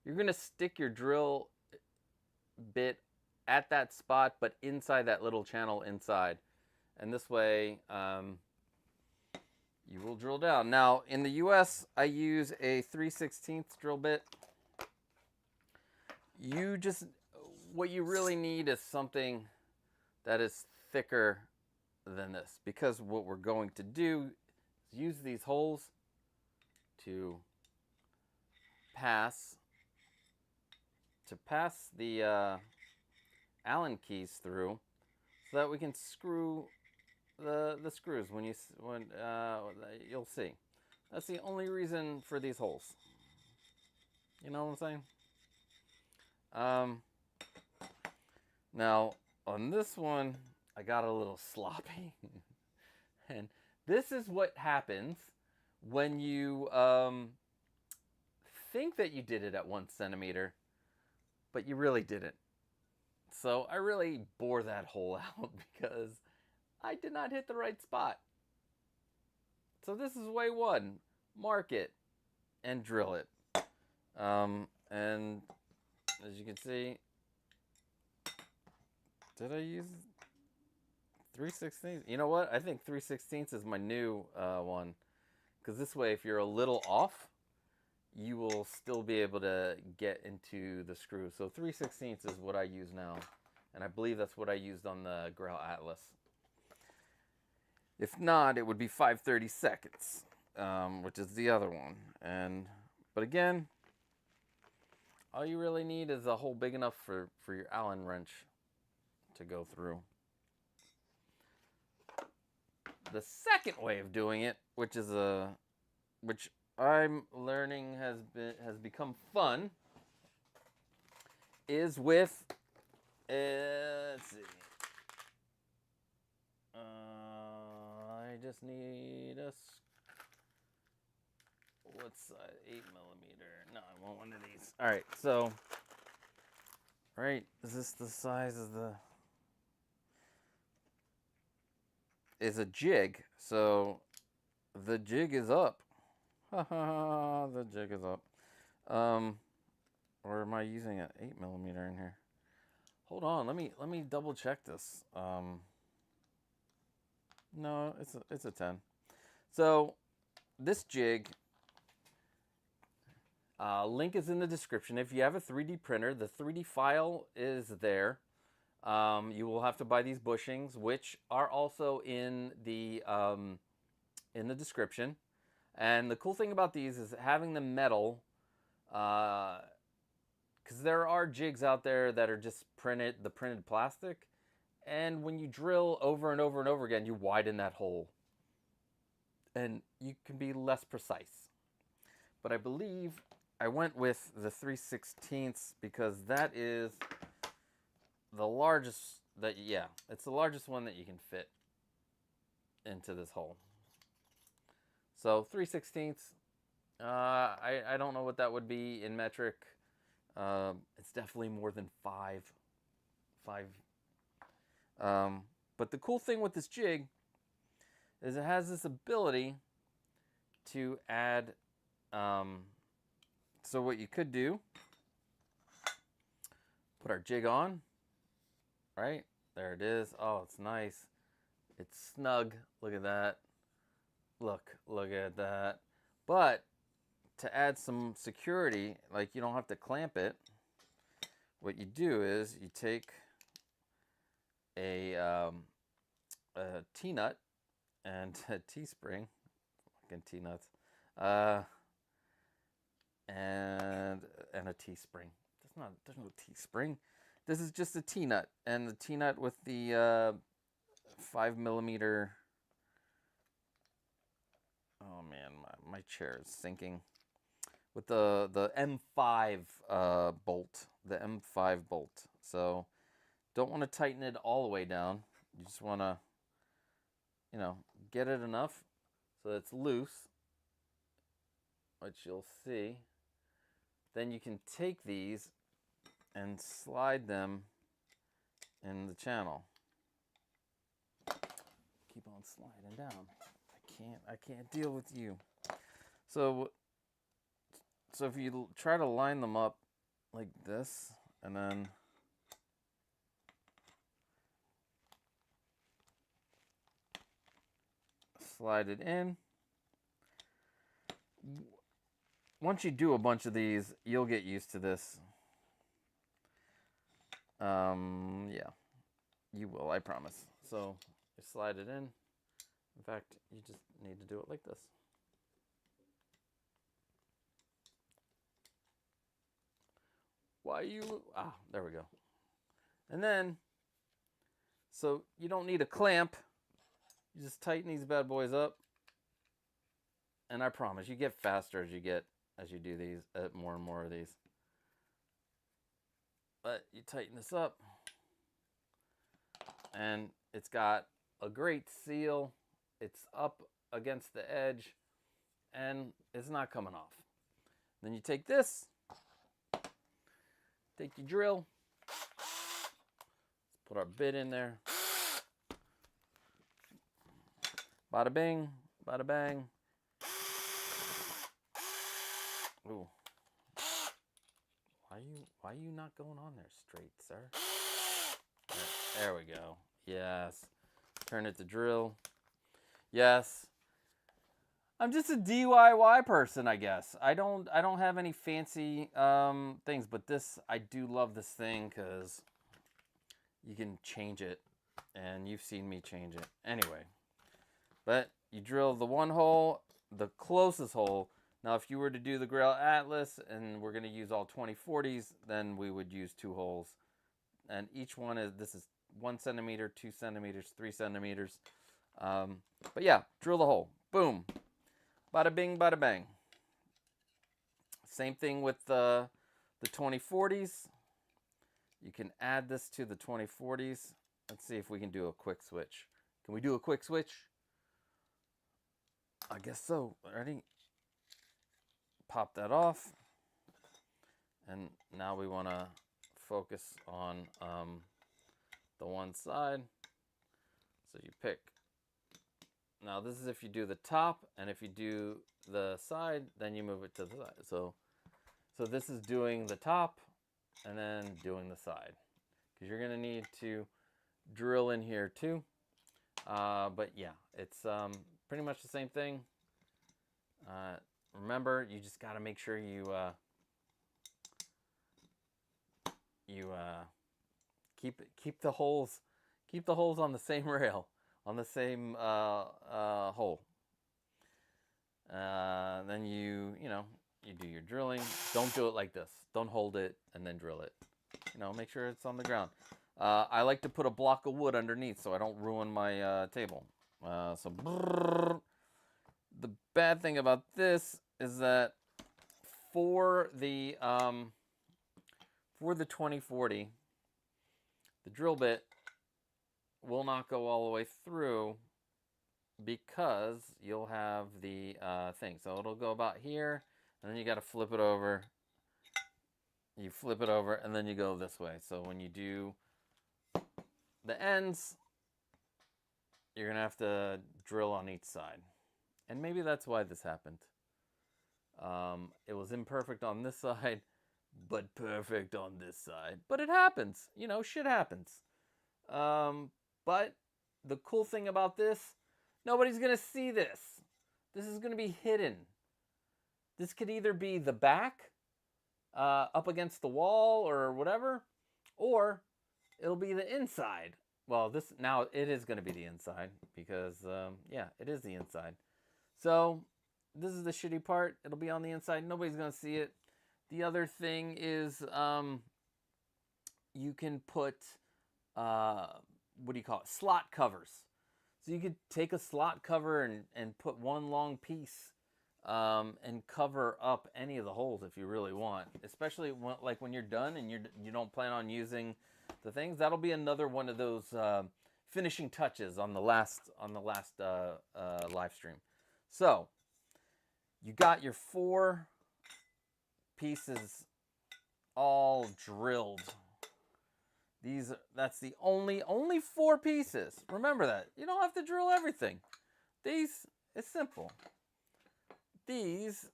You're going to stick your drill bit at that spot, but inside that little channel inside. And this way, you will drill down. Now, in the US, I use a 3/16 drill bit. What you really need is something that is thicker than this, because what we're going to do is use these holes to pass the Allen keys through, so that we can screw the screws when you'll see. That's the only reason for these holes. You know what I'm saying? Now on this one, I got a little sloppy. And this is what happens when you think that you did it at 1 centimeter, but you really didn't. So I really bore that hole out because I did not hit the right spot. So this is way 1. Mark it and drill it. And as you can see, did I use 3/16? You know what? I think 3/16 is my new one. Because this way, if you're a little off, you will still be able to get into the screw. So 3/16 is what I use now. And I believe that's what I used on the Grail Atlas. If not, it would be 5/32, which is the other one. But again, all you really need is a hole big enough for your Allen wrench to go through. The second way of doing it, which I'm learning has become fun, is with let's see. I just need what size? 8 millimeter. No, I want one of these. All right, so, is this the size of the? Is a jig, so the jig is up. The jig is up. Or am I using an 8 millimeter in here? Hold on, let me double check this. No, it's a 10. So this jig, link is in the description. If you have a 3D printer, the 3D file is there. You will have to buy these bushings, which are also in the description. And the cool thing about these is having the metal because there are jigs out there that are just printed plastic, and when you drill over and over and over again, you widen that hole, and you can be less precise. But I believe I went with the 3/16 because that is the largest it's the largest one that you can fit into this hole. So 3/16. I don't know what that would be in metric. It's definitely more than 5. But the cool thing with this jig is it has this ability to add. So what you could do, put our jig on. Right there it is. Oh, it's nice. It's snug. Look at that. Look at that. But to add some security, like you don't have to clamp it, what you do is you take a T-nut and a T-spring, fucking T-nuts, and a T-spring. There's no T-spring. This is just a T-nut, and the T-nut with the 5mm. Oh man, my chair is sinking. With the M5 bolt, the M5 bolt. So don't want to tighten it all the way down. You just want to, get it enough so that it's loose, which you'll see. Then you can take these and slide them in the channel. Keep on sliding down. I can't deal with you. So if you try to line them up like this, and then slide it in. Once you do a bunch of these, you'll get used to this. Yeah, you will, I promise. So you slide it in. In fact, you just need to do it like this. There we go. And then, so you don't need a clamp. You just tighten these bad boys up. And I promise, you get faster as you do these, more and more of these. But you tighten this up. And it's got a great seal. It's up against the edge. And it's not coming off. Then you take this. Take your drill. Let's put our bit in there. Bada bing, bada bang. Ooh. Why are you not going on there straight, sir? There we go. Yes. Turn it to drill. Yes. I'm just a DIY person, I guess. I don't have any fancy things, but I do love this thing because you can change it, and you've seen me change it. Anyway, but you drill the one hole, the closest hole. Now, if you were to do the Grail Atlas and we're going to use all 2040s, then we would use 2 holes. And each one this is 1 centimeter, 2 centimeters, 3 centimeters. But yeah, drill the hole. Boom. Bada bing, bada bang. Same thing with the 2040s. You can add this to the 2040s. Let's see if we can do a quick switch. Can we do a quick switch? I guess so. Ready? Pop that off. And now we want to focus on the one side. So you pick. Now this is if you do the top, and if you do the side, then you move it to the side. So this is doing the top and then doing the side, because you're going to need to drill in here too. But yeah, it's pretty much the same thing. Remember, you just got to make sure you keep the holes on the same rail, on the same hole. Then you you do your drilling. Don't do it like this. Don't hold it and then drill it. You know, make sure it's on the ground. I like to put a block of wood underneath so I don't ruin my table. The bad thing about this is that for the 2040, the drill bit will not go all the way through because you'll have the thing. So it'll go about here, and then you got to flip it over. You flip it over, and then you go this way. So when you do the ends, you're going to have to drill on each side. And maybe that's why this happened. It was imperfect on this side, but perfect on this side. But it happens. You know, shit happens. But the cool thing about this, nobody's going to see this. This is going to be hidden. This could either be the back up against the wall or whatever, or it'll be the inside. Well, this now it is going to be the inside because, yeah, it is the inside. So this is the shitty part. It'll be on the inside. Nobody's going to see it. The other thing is you can put, what do you call it? Slot covers. So you could take a slot cover and put one long piece and cover up any of the holes if you really want. Especially when you're done and you don't plan on using the things. That'll be another one of those finishing touches on the last live stream. So you got your 4 pieces all drilled. That's the only 4 pieces. Remember that. You don't have to drill everything. It's simple. These,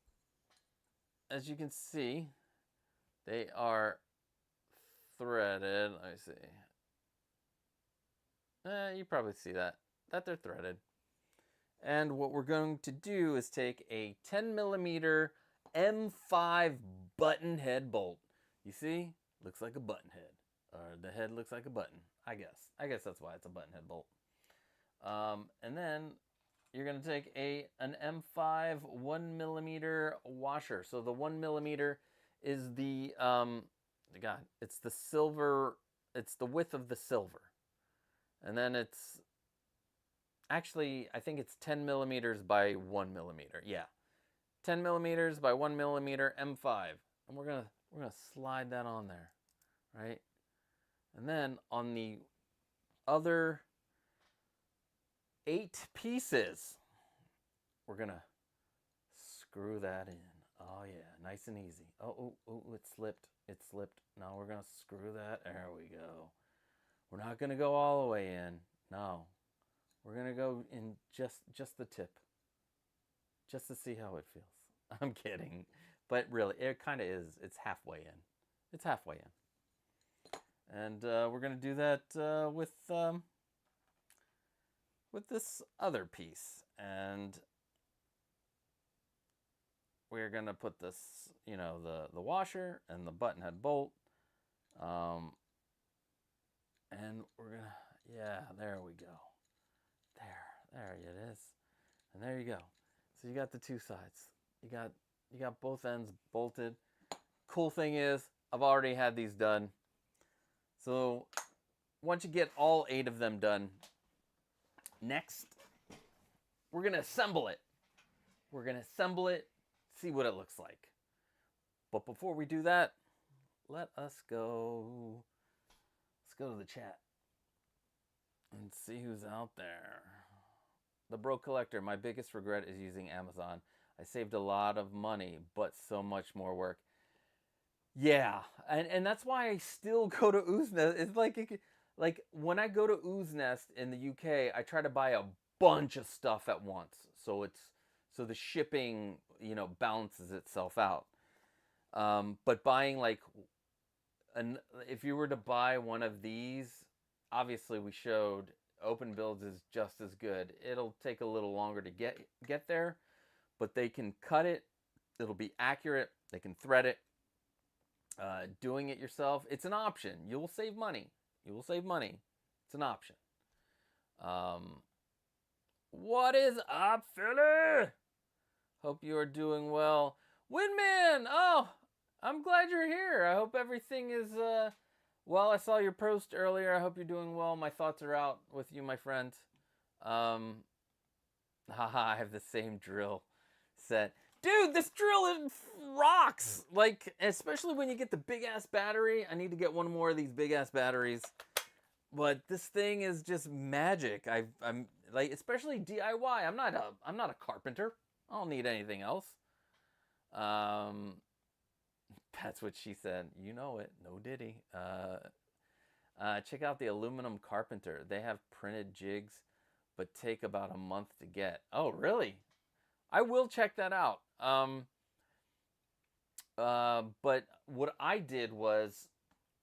as you can see, they are threaded. Let me see. You probably see that they're threaded. And what we're going to do is take a 10mm M5 button head bolt. You see? Looks like a button head. Or the head looks like a button, I guess. I guess that's why it's a button head bolt. And then you're going to take an M5 1mm washer. So the 1mm is the, it's the silver, it's the width of the silver. And then it's, actually, I think it's 10mm by 1mm. Yeah. 10mm by 1mm M5. And we're gonna slide that on there, right? And then on the other 8 pieces, we're gonna screw that in. Oh yeah, nice and easy. Oh, it slipped. It slipped. Now we're gonna screw that. There we go. We're not gonna go all the way in. No. We're gonna go in just the tip. Just to see how it feels. I'm kidding. But really, it kind of is. It's halfway in. It's halfway in. And we're going to do that with this other piece. And we're going to put this, you know, the washer and the button head bolt. And we're going to, yeah, there we go. There it is. And there you go. So you got the 2 sides. You got both ends bolted. Cool thing is, I've already had these done. So once you get all 8 of them done, next we're gonna assemble it. We're gonna assemble it, see what it looks like. But before we do that, let's go to the chat and see who's out there. The Broke Collector, my biggest regret is using Amazon. I saved a lot of money, but so much more work. Yeah, and that's why I still go to Ooznest. It's like when I go to Ooznest in the UK, I try to buy a bunch of stuff at once. So the shipping, you know, balances itself out. But buying if you were to buy one of these, obviously we showed open builds is just as good. It'll take a little longer to get there, but they can cut it. It'll be accurate. They can thread it. Doing it yourself, it's an option. You will save money. It's an option. What is up, Philly? Hope you are doing well. Windman! Oh, I'm glad you're here. I hope everything is, well, I saw your post earlier. I hope you're doing well. My thoughts are out with you, my friend. Haha, I have the same drill set. Dude, this drill rocks! Like, especially when you get the big-ass battery. I need to get one more of these big-ass batteries. But this thing is just magic. I'm like, especially DIY. I'm not a carpenter. I don't need anything else. That's what she said. You know it. No diddy. Check out the Aluminum Carpenter. They have printed jigs, but take about a month to get. Oh, really? I will check that out. But what I did was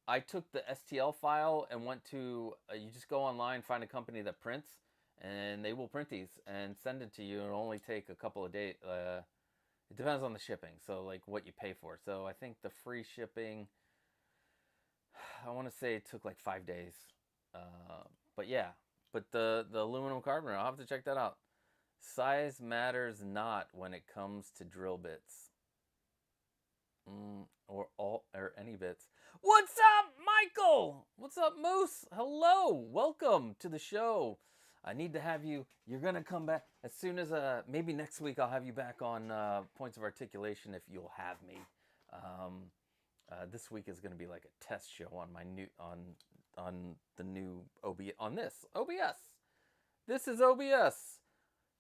I took the STL file and went to, you just go online, find a company that prints, and they will print these and send it to you. It'll only take a couple of days. It depends on the shipping, so like what you pay for. So I think the free shipping, I want to say it took like 5 days. But yeah, but the aluminum carpenter, I'll have to check that out. Size matters not when it comes to drill bits. Or any bits. What's up, Michael? What's up, Moose? Hello, welcome to the show. I need to have you. You're gonna come back as soon as maybe next week. I'll have you back on Points of Articulation if you'll have me. This week is gonna be like a test show on my new on the new OBS on this OBS. This is OBS.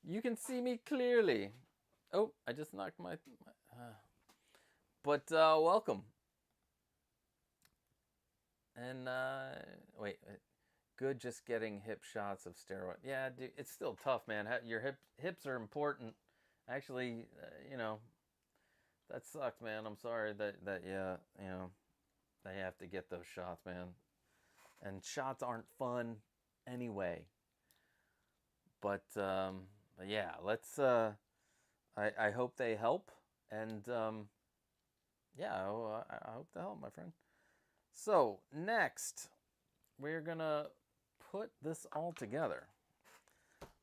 You can see me clearly. Oh, I just knocked my. But welcome. And wait, good. Just getting hip shots of steroid. Yeah, dude, it's still tough, man. Your hips are important. Actually, you know, that sucks, man. I'm sorry that yeah, you know, they have to get those shots, man. And shots aren't fun anyway. But yeah, let's. I hope they help, and yeah, I hope to help, my friend. So next, we're gonna put this all together.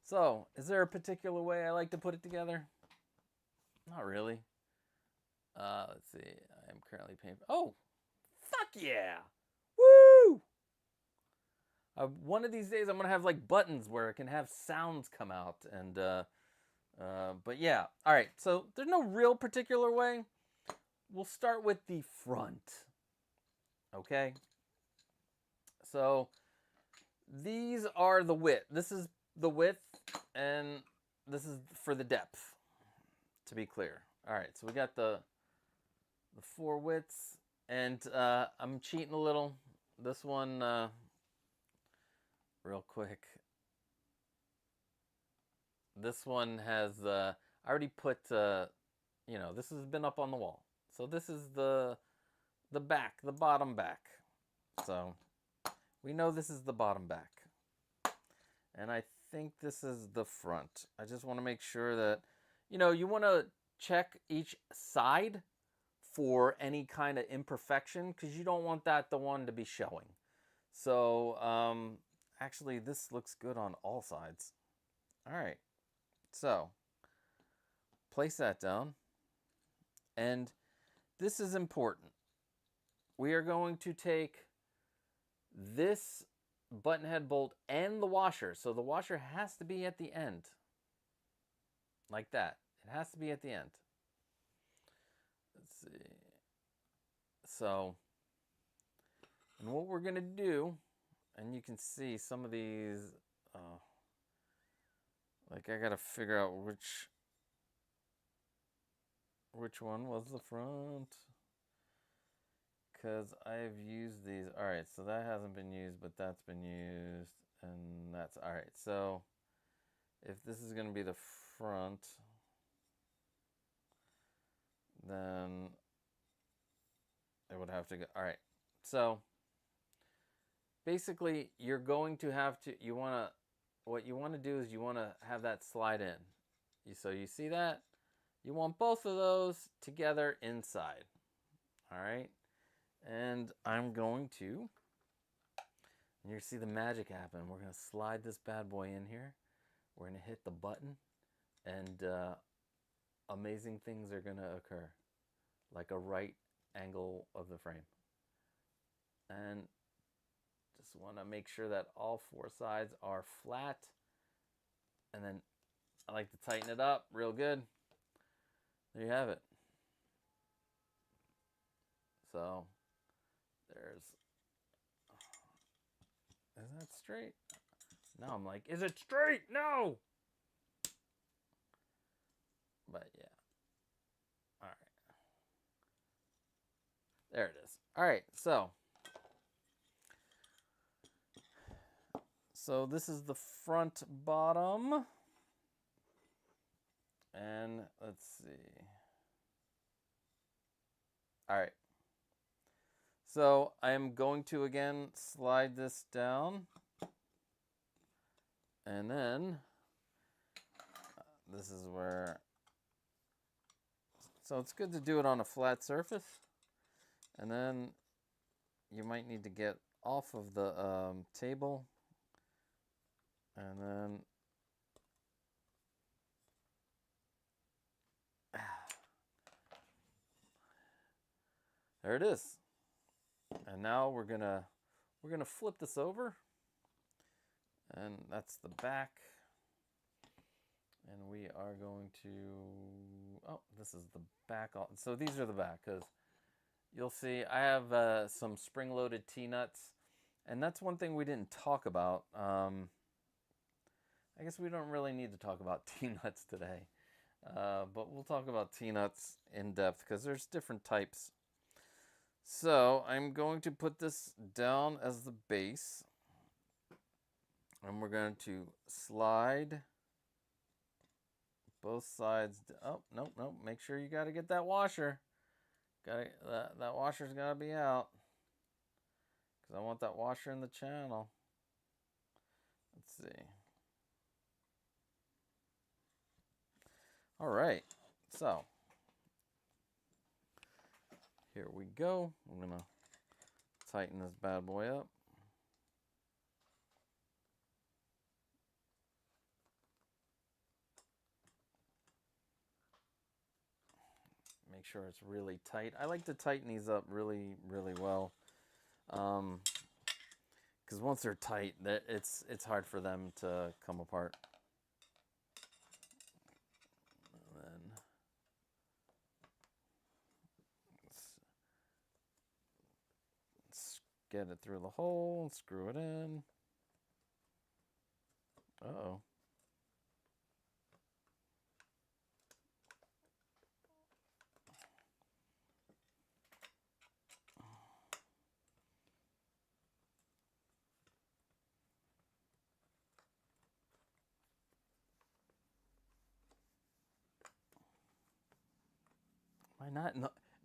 So, is there a particular way I like to put it together? Not really. Let's see. I am currently paying. Oh, fuck yeah! Woo! One of these days, I'm gonna have like buttons where it can have sounds come out, and but yeah. All right. So there's no real particular way. We'll start with the front. Okay. So these are the width. This is the width, and this is for the depth, to be clear. All right. So we got the 4 widths, and I'm cheating a little. This one, real quick. This one has, I already put, you know, this has been up on the wall. So this is the back, the bottom back. So we know this is the bottom back. And I think this is the front. I just want to make sure that, you know, you want to check each side for any kind of imperfection, because you don't want the one to be showing. So actually this looks good on all sides. All right. So place that down. And this is important. We are going to take this button head bolt and the washer. So the washer has to be at the end. Like that. It has to be at the end. Let's see. So, and what we're going to do, and you can see some of these, like I got to figure out which one was the front, because I've used these. All right, so that hasn't been used, but that's been used, and that's all right. So if this is going to be the front, then it would have to go. All right, so basically you're going to have to, what you want to do is you want to have that slide in. So you see that? You want both of those together inside. All right. And I'm going to, and you see the magic happen. We're going to slide this bad boy in here. We're going to hit the button, and amazing things are going to occur. like a right angle of the frame. And just want to make sure that all 4 sides are flat. And then I like to tighten it up real good. There you have it. So there's, is that straight? Now I'm like, is it straight? No! But yeah. All right. There it is. All right, so this is the front bottom. And let's see. All right. So I am going to again slide this down. And then this is where, so it's good to do it on a flat surface. And then you might need to get off of the table. And then there it is. And now we're gonna flip this over. And that's the back. And we are going to, oh, this is the back. So these are the back, because you'll see I have some spring-loaded T-nuts. And that's one thing we didn't talk about. I guess we don't really need to talk about T-nuts today. But we'll talk about T-nuts in depth, because there's different types. So I'm going to put this down as the base. And we're going to slide both sides. Oh, nope. Make sure you got to get that washer. That washer's got to be out, because I want that washer in the channel. Let's see. All right. So here we go. I'm going to tighten this bad boy up. Make sure it's really tight. I like to tighten these up really, really well. Because once they're tight, it's hard for them to come apart. And then let's get it through the hole and screw it in. Uh-oh. Am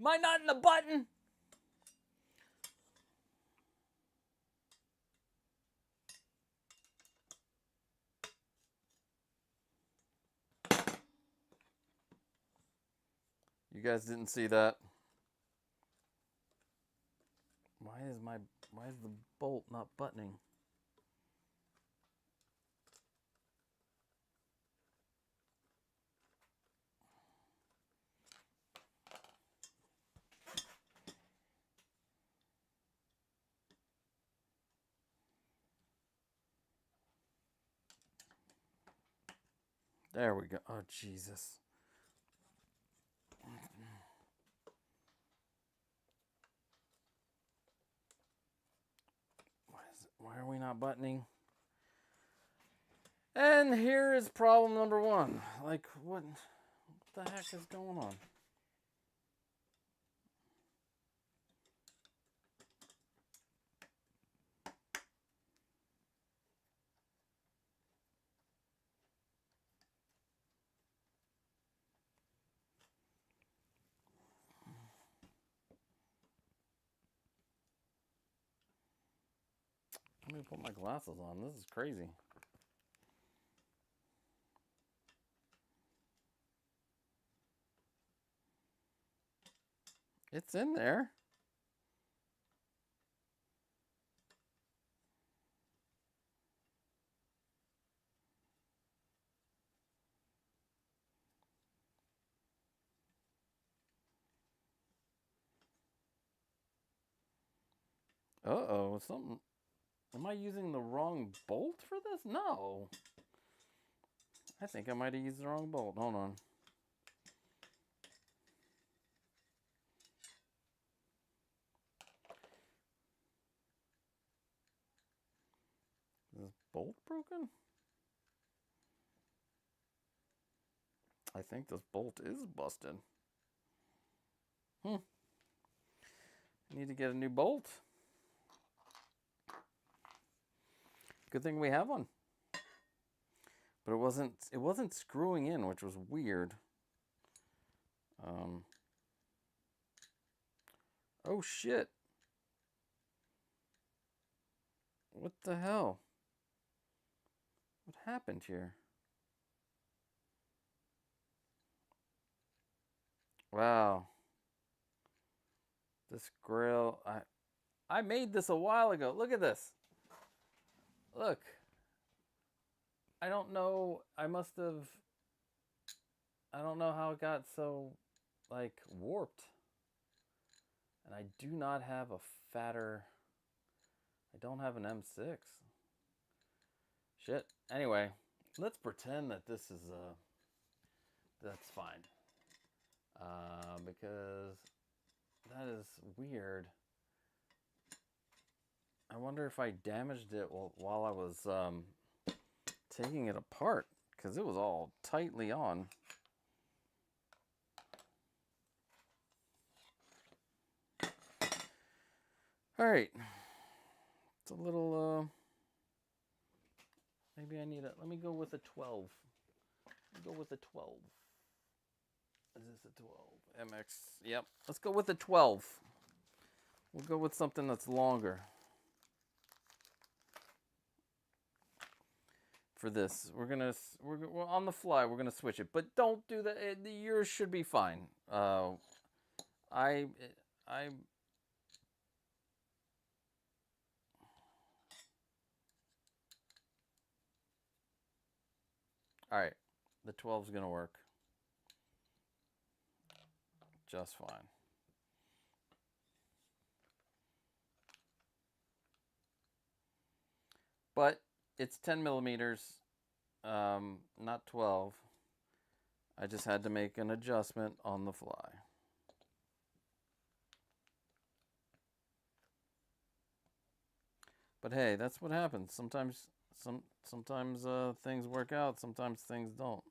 I not in the button? You guys didn't see that. Why is the bolt not buttoning? There we go. Oh, Jesus. Why are we not buttoning? And here is problem number 1. Like, what the heck is going on? Let me put my glasses on. This is crazy. It's in there. Uh-oh, something. Am I using the wrong bolt for this? No. I think I might have used the wrong bolt. Hold on. Is this bolt broken? I think this bolt is busted. I need to get a new bolt. Good thing we have one. But it wasn't screwing in, which was weird. Oh shit. What the hell? What happened here? Wow. This grill, I made this a while ago. Look at this. Look. I don't know. I don't know how it got so, like, warped. And I do not have a fatter, I don't have an M6. Shit. Anyway, let's pretend that this is, that's fine. Because that is weird. I wonder if I damaged it while I was, taking it apart, because it was all tightly on. All right. It's a little, maybe I need let me go with a 12. Go with a 12. Is this a 12? MX, yep. Let's go with a 12. We'll go with something that's longer. For this, we're on the fly. We're gonna switch it, but don't do that. Yours should be fine. All right, the 12's gonna work just fine. But it's 10 millimeters, not 12. I just had to make an adjustment on the fly. But hey, that's what happens. Sometimes things work out, sometimes things don't.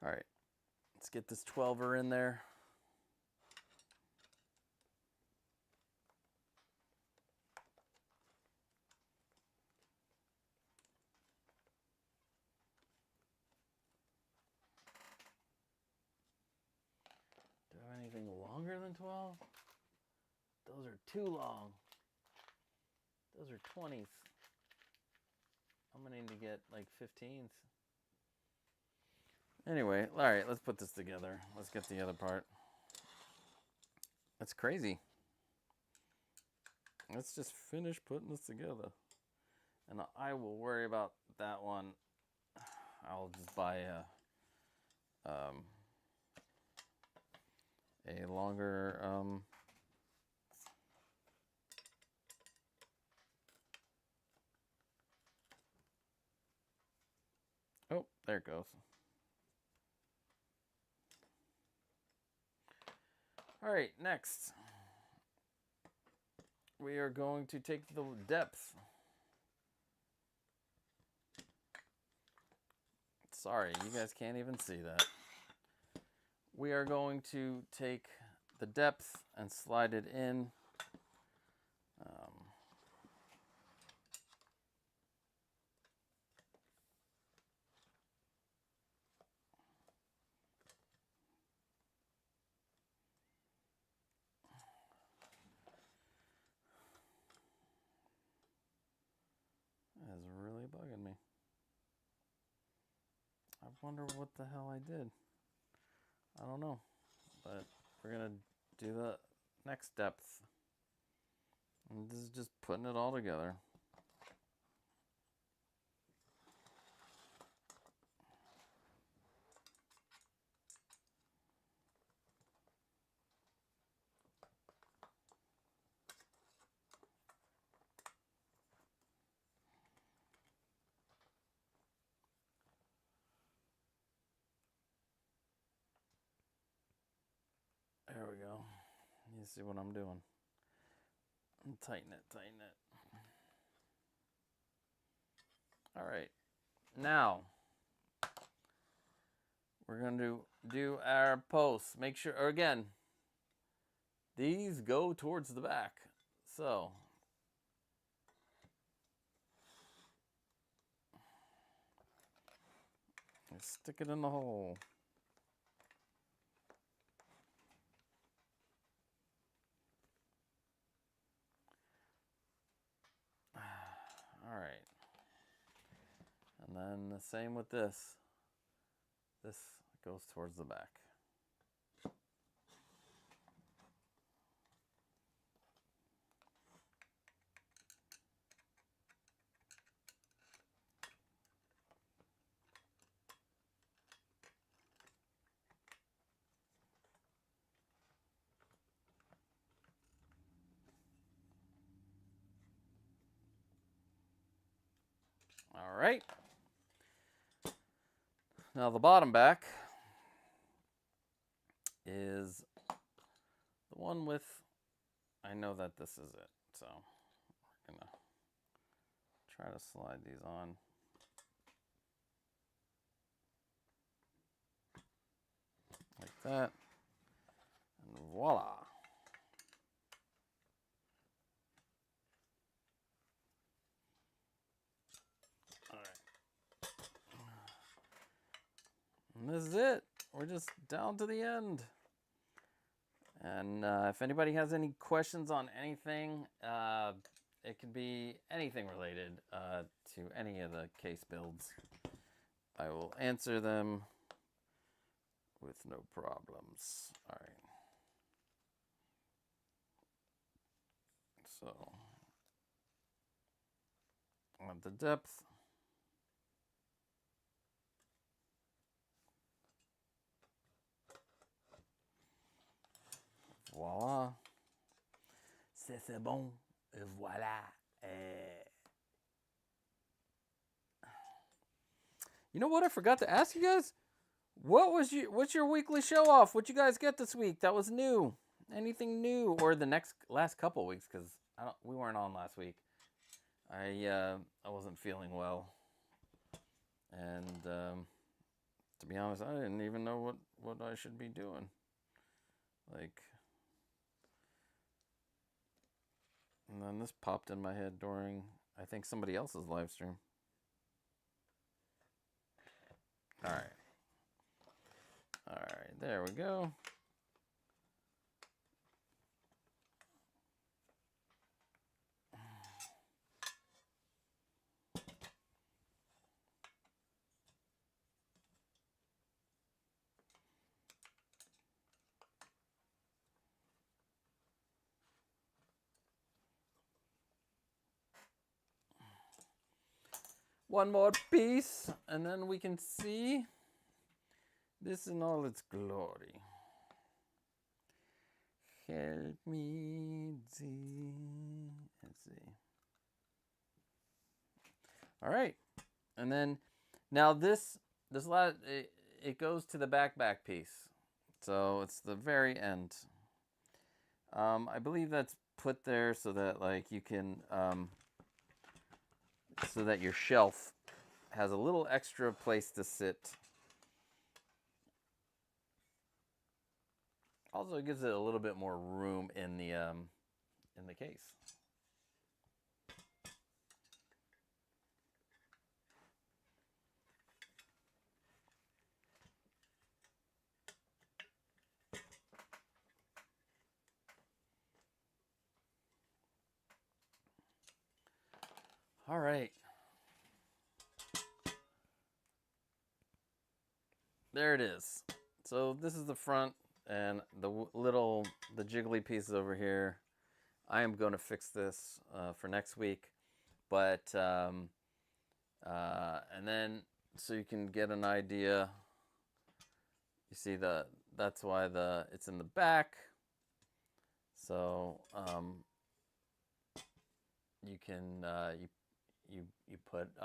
All right, let's get this 12er in there. Do I have anything longer than 12? Those are too long. Those are 20s. I'm gonna need to get like 15s. Anyway, all right, let's put this together. Let's get the other part. That's crazy. Let's just finish putting this together. And I will worry about that one. I'll just buy a longer oh, there it goes. All right, next we are going to take the depth. Sorry, you guys can't even see that. We are going to take the depth and slide it in. That is really bugging me. I wonder what the hell I did. I don't know, but we're gonna do the next depth. And this is just putting it all together. You see what I'm doing? Tighten it, tighten it. All right, now we're going to do our posts. Make sure, or again, these go towards the back. So stick it in the hole. All right. And then the same with this. This goes towards the back. All right. Now the bottom back is the one with, I know that this is it, so we're gonna try to slide these on. Like that, and voila. And this is it. We're just down to the end. And if anybody has any questions on anything, it could be anything related to any of the case builds. I will answer them with no problems. All right. So, on the depth. Voila. C'est bon. Voilà. You know what I forgot to ask you guys? What's your weekly show off? What you guys get this week that was new? Anything new, or the last couple weeks? Because we weren't on last week. I wasn't feeling well, and to be honest, I didn't even know what I should be doing. Like, and then this popped in my head during, I think, somebody else's live stream. All right. All right, there we go. One more piece, and then we can see this in all its glory. Help me see. Let's see. All right, and then now this last it goes to the back piece, so it's the very end. I believe that's put there so that like you can so that your shelf has a little extra place to sit. Also, it gives it a little bit more room in the case. All right. There it is. So this is the front, and the jiggly pieces over here. I am going to fix this for next week, but and then so you can get an idea. You see that's why it's in the back. So you can you put it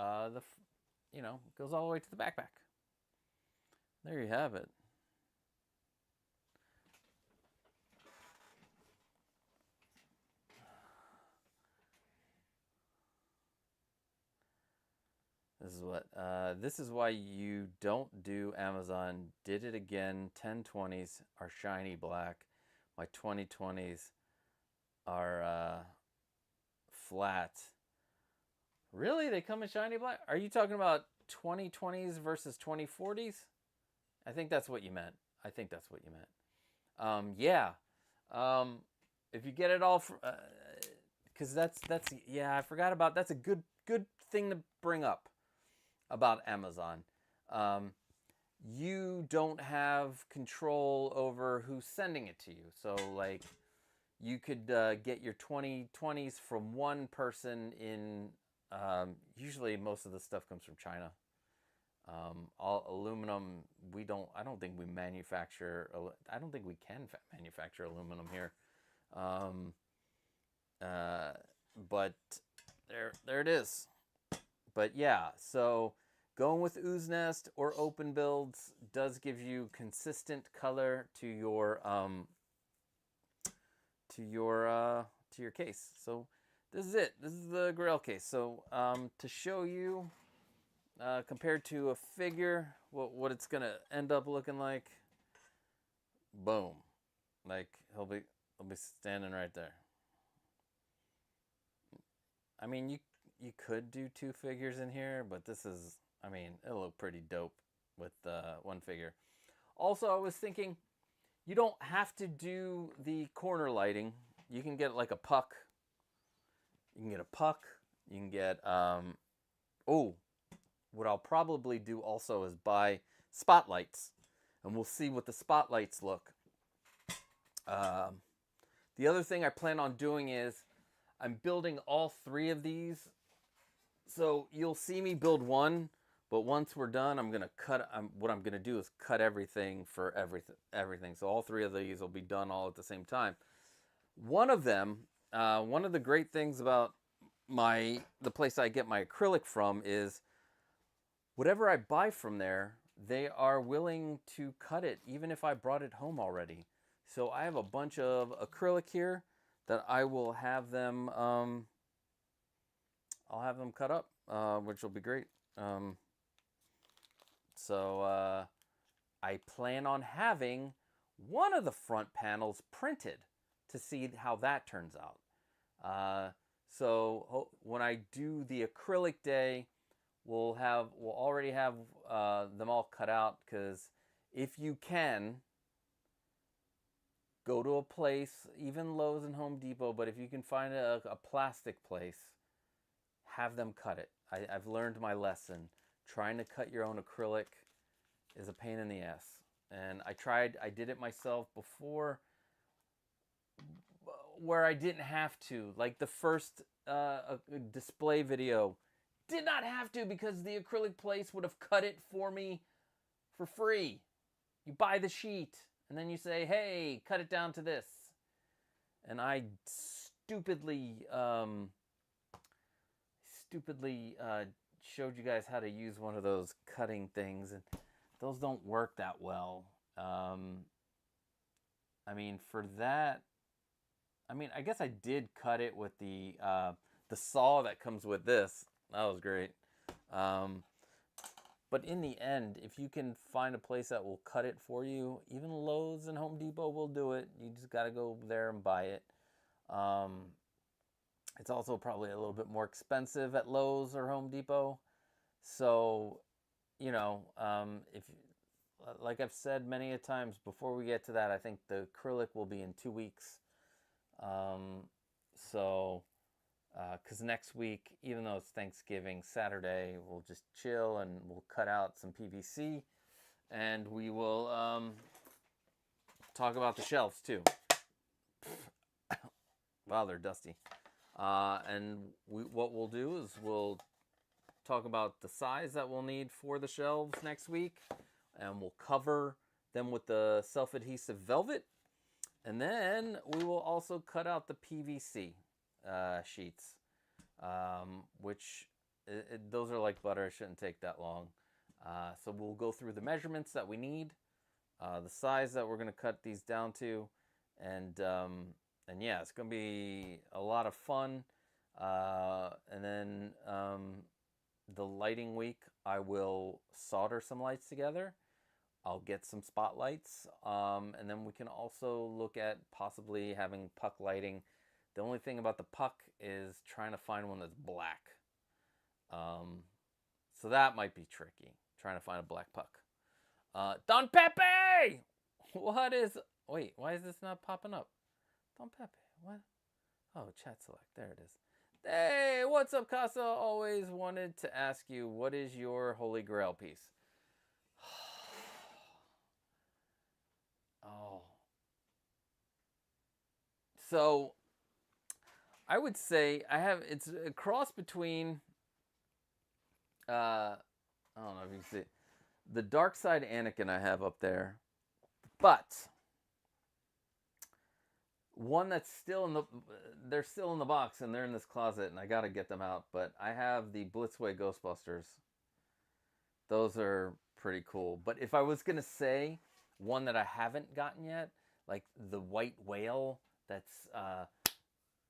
goes all the way to the backpack. There you have it. This is what, this is why you don't do Amazon. Did it again. 1020s are shiny black. My 2020s are flat. Really? They come in shiny black? Are you talking about 2020s versus 2040s? I think that's what you meant. I think that's what you meant. Yeah. If you get it all, because that's yeah, I forgot about, that's a good thing to bring up about Amazon. You don't have control over who's sending it to you. So like, you could get your 2020s from one person in, usually most of the stuff comes from China. All aluminum, I don't think we manufacture, I don't think we can manufacture aluminum here. But there it is. But yeah, so going with Ooznest or open builds does give you consistent color to your case. So this is it. This is the Grail case. So to show you compared to a figure, what it's gonna end up looking like. Boom, like he'll be standing right there. I mean, you could do two figures in here, but this is, I mean, it'll look pretty dope with one figure. Also, I was thinking, you don't have to do the corner lighting. You can get like a puck. You can get a puck. You can get, oh, what I'll probably do also is buy spotlights. And we'll see what the spotlights look. The other thing I plan on doing is I'm building all three of these. So you'll see me build one, but once we're done, I'm gonna cut. What I'm gonna do is cut everything for everything. So all three of these will be done all at the same time. One of them, one of the great things about the place I get my acrylic from is whatever I buy from there, they are willing to cut it, even if I brought it home already. So I have a bunch of acrylic here that I will have them. I'll have them cut up, which will be great. So I plan on having one of the front panels printed to see how that turns out. So when I do the acrylic day, we'll already have them all cut out, because if you can, go to a place, even Lowe's and Home Depot, but if you can find a plastic place, have them cut it. I've learned my lesson. Trying to cut your own acrylic is a pain in the ass. And I did it myself before, where I didn't have to. Like the first display video, did not have to, because the acrylic place would have cut it for me for free. You buy the sheet, and then you say, hey, cut it down to this. And I stupidly showed you guys how to use one of those cutting things, and those don't work that well. I mean, for that, I mean, I guess I did cut it with the saw that comes with this. That was great. But in the end, if you can find a place that will cut it for you, even Lowe's and Home Depot will do it. You just got to go there and buy it. It's also probably a little bit more expensive at Lowe's or Home Depot. So, you know, like I've said many a times, before we get to that, I think the acrylic will be in 2 weeks. Because next week, even though it's Thanksgiving, Saturday, we'll just chill and we'll cut out some PVC, and we will talk about the shelves too. Wow, they're dusty. And what we'll do is we'll talk about the size that we'll need for the shelves next week, and we'll cover them with the self-adhesive velvet, and then we will also cut out the PVC sheets, which those are like butter. It shouldn't take that long. So we'll go through the measurements that we need, the size that we're going to cut these down to, and yeah, it's going to be a lot of fun. And then the lighting week, I will solder some lights together. I'll get some spotlights, and then we can also look at possibly having puck lighting. The only thing about the puck is trying to find one that's black. So that might be tricky, trying to find a black puck. Don Pepe! What is... Wait, why is this not popping up? Don Pepe, what? Oh, chat select, there it is. Hey, what's up, Casa? Always wanted to ask you, what is your Holy Grail piece? Oh. So, I would say it's a cross between, I don't know if you can see it, the Dark Side Anakin I have up there, but one that's still they're still in the box and they're in this closet and I gotta get them out, but I have the Blitzway Ghostbusters. Those are pretty cool. But if I was gonna say one that I haven't gotten yet, like the White Whale, that's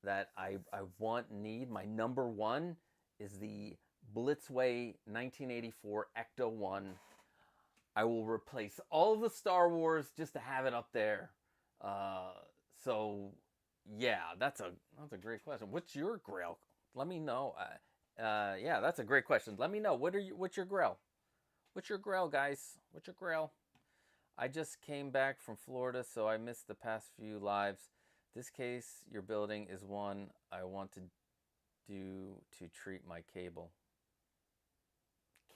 that I want and need, my number one is the Blitzway 1984 Ecto 1. I will replace all of the Star Wars just to have it up there. So yeah, that's a great question. What's your Grail? Let me know. Yeah, that's a great question. Let me know. What's your Grail? What's your Grail, guys? What's your Grail? I just came back from Florida, so I missed the past few lives. This case you're building is one I want to do to treat my cable.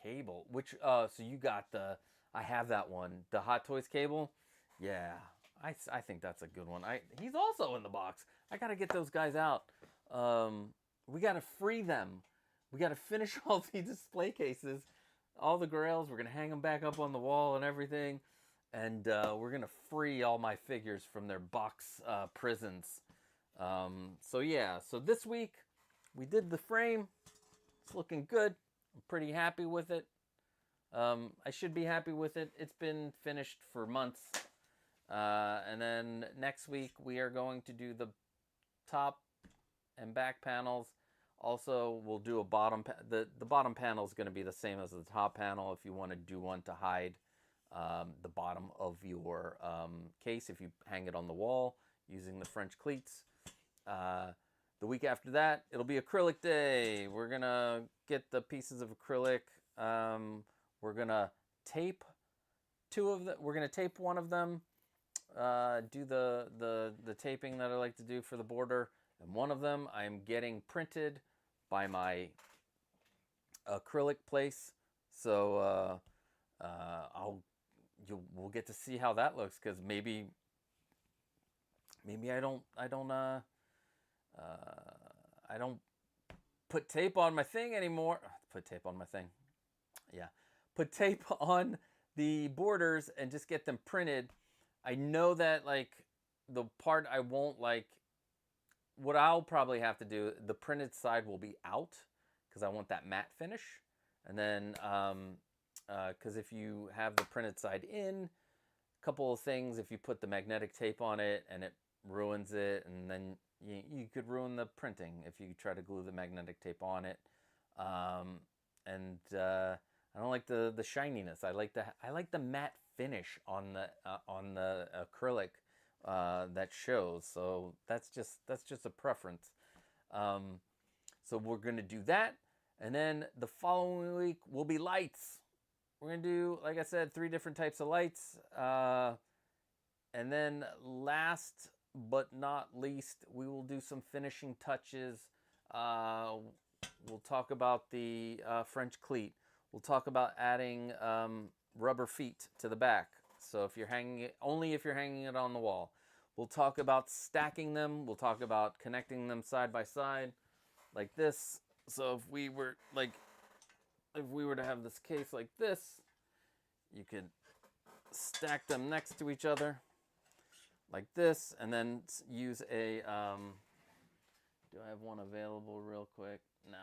Cable? Which, so you got I have that one. The Hot Toys cable? Yeah, I think that's a good one. He's also in the box. I gotta get those guys out. We gotta free them. We gotta finish all the display cases. All the Grails, we're gonna hang them back up on the wall and everything. And we're gonna free all my figures from their box prisons. So yeah, so this week we did the frame. It's looking good. I'm pretty happy with it. I should be happy with it. It's been finished for months. And then next week we are going to do the top and back panels. Also, we'll do a bottom. The bottom panel is going to be the same as the top panel. If you want to do one to hide the bottom of your case, if you hang it on the wall using the French cleats. The week after that, it'll be acrylic day. We're gonna get the pieces of acrylic. We're gonna tape two of them. We're gonna tape one of them. Do the taping that I like to do for the border, and one of them I'm getting printed by my acrylic place. So we'll get to see how that looks, because maybe I don't put tape on my thing anymore. Put tape on my thing. Yeah. Put tape on the borders and just get them printed. I know that, like, the part I won't like, what I'll probably have to do, the printed side will be out because I want that matte finish. And then, because if you have the printed side in, a couple of things, if you put the magnetic tape on it and it ruins it, and then you could ruin the printing if you try to glue the magnetic tape on it. I don't like the shininess. I like the matte finish on the acrylic that shows. So that's just a preference. So we're gonna do that, and then the following week will be lights. We're gonna do, like I said, 3 different types of lights, and then last but not least, we will do some finishing touches. We'll talk about the French cleat. We'll talk about adding rubber feet to the back. So if you're hanging it, only if you're hanging it on the wall. We'll talk about stacking them. We'll talk about connecting them side by side like this. So if we were to have this case like this, you could stack them next to each other like this, and then use a, do I have one available real quick? No,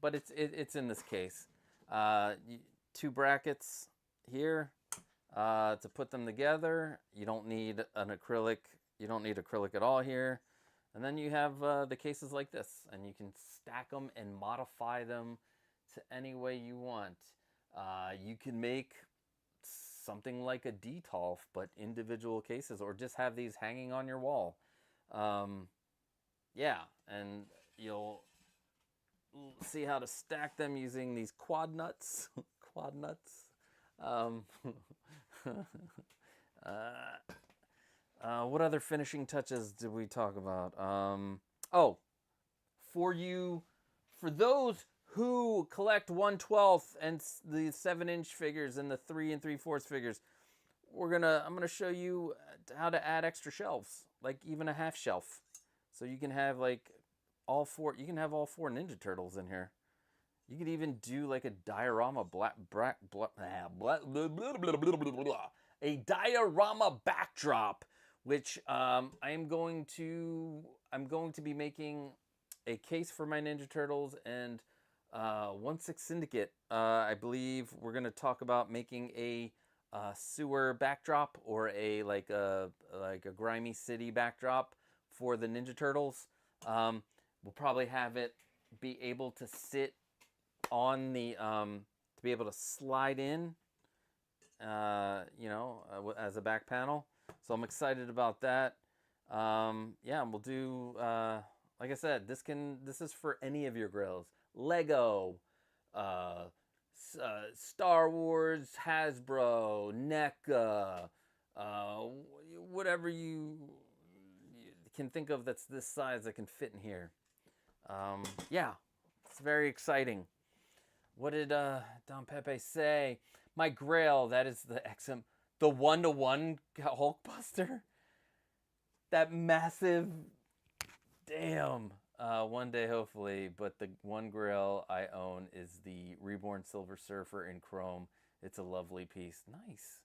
but it's in this case. 2 brackets here to put them together. You don't need an acrylic. You don't need acrylic at all here. And then you have the cases like this, and you can stack them and modify them to any way you want. You can make something like a detolf, but individual cases, or just have these hanging on your wall. Yeah, and you'll see how to stack them using these quad nuts. Quad nuts. What other finishing touches did we talk about? Oh, for those who collect 1/12 and the 7-inch figures and the 3 3/4 figures, I'm gonna show you how to add extra shelves, like even a half shelf, so you can have like all four. You can have all 4 Ninja Turtles in here. You could even do like a diorama a diorama backdrop, which I'm going to be making a case for my Ninja Turtles and 1/6 Syndicate. I believe we're going to talk about making a sewer backdrop, or a like a grimy city backdrop for the Ninja Turtles. We'll probably have it be able to sit on the to be able to slide in, as a back panel. So I'm excited about that. Yeah, and we'll do like I said, this is for any of your Grails. Lego, Star Wars, Hasbro, NECA, whatever you can think of that's this size that can fit in here. Yeah, it's very exciting. What did Don Pepe say? My Grail, that is the XM, the 1-to-1 Hulkbuster. That massive, damn. One day, hopefully, but the one Grail I own is the Reborn Silver Surfer in chrome. It's a lovely piece. Nice.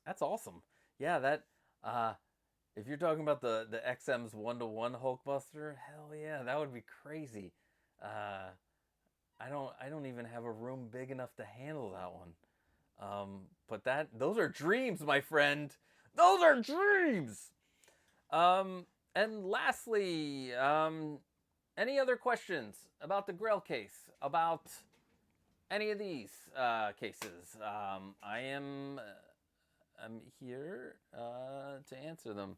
That's awesome. Yeah, that, if you're talking about the XM's 1-to-1 Hulkbuster, hell yeah, that would be crazy. I don't even have a room big enough to handle that one. But those are dreams, my friend. Those are dreams. And lastly, any other questions about the Grail case, about any of these cases? I'm here to answer them.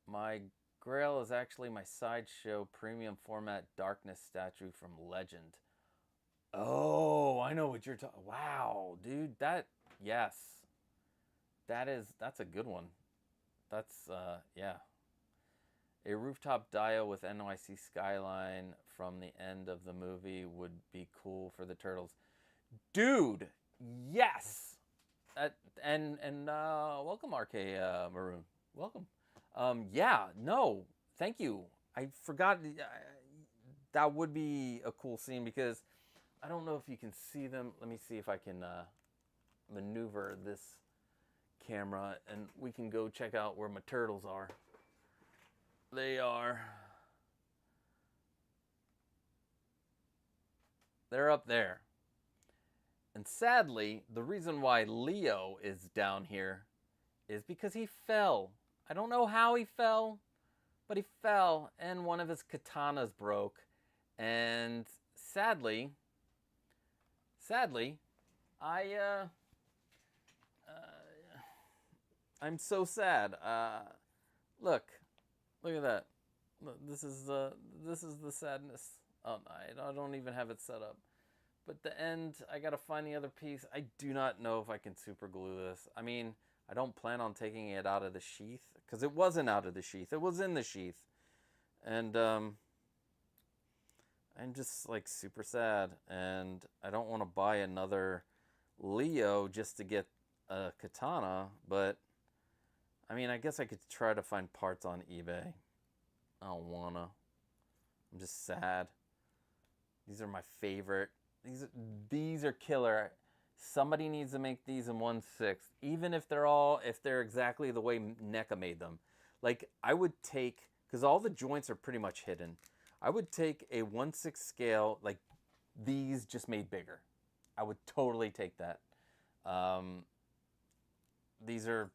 My Grail is actually my Sideshow premium format darkness statue from Legend. Oh, I know what you're talking. Wow, dude, yes, that's a good one. That's yeah. A rooftop dio with NYC skyline from the end of the movie would be cool for the Turtles, dude. Yes. And welcome, RK Maroon. Welcome. Yeah, no, thank you. I forgot that would be a cool scene, because I don't know if you can see them. Let me see if I can maneuver this camera and we can go check out where my turtles are. They're up there. And sadly, the reason why Leo is down here is because he fell. I don't know how he fell, but he fell and one of his katanas broke. And sadly, I'm so sad. Look at that. This is the sadness. Oh, I don't even have it set up. But the end, I gotta find the other piece. I do not know if I can super glue this. I mean, I don't plan on taking it out of the sheath, because it wasn't out of the sheath. It was in the sheath. And I'm just like super sad. And I don't want to buy another Leo just to get a katana. But I mean, I guess I could try to find parts on eBay. I don't wanna. I'm just sad. These are my favorite. These are killer. Somebody needs to make these in 1/6, even if they're exactly the way NECA made them. Like, I would take, because all the joints are pretty much hidden, I would take a 1/6 scale, like these just made bigger. I would totally take that. These are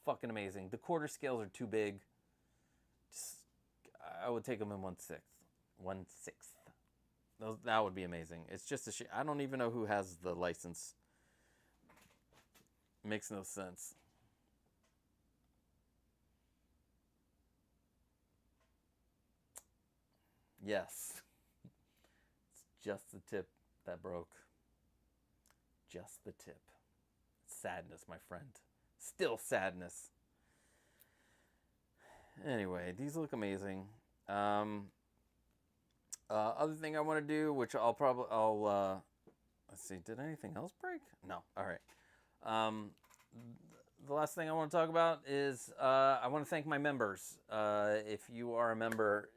fucking amazing. The quarter scales are too big. Just, I would take them in 1/6. 1/6. That would be amazing. It's just a I don't even know who has the license. Makes no sense. Yes. It's just the tip that broke. Just the tip. Sadness, my friend. Still sadness. Anyway, these look amazing. Other thing I want to do, which I'll let's see, did anything else break? No. All right. The last thing I want to talk about is I want to thank my members. If you are a member,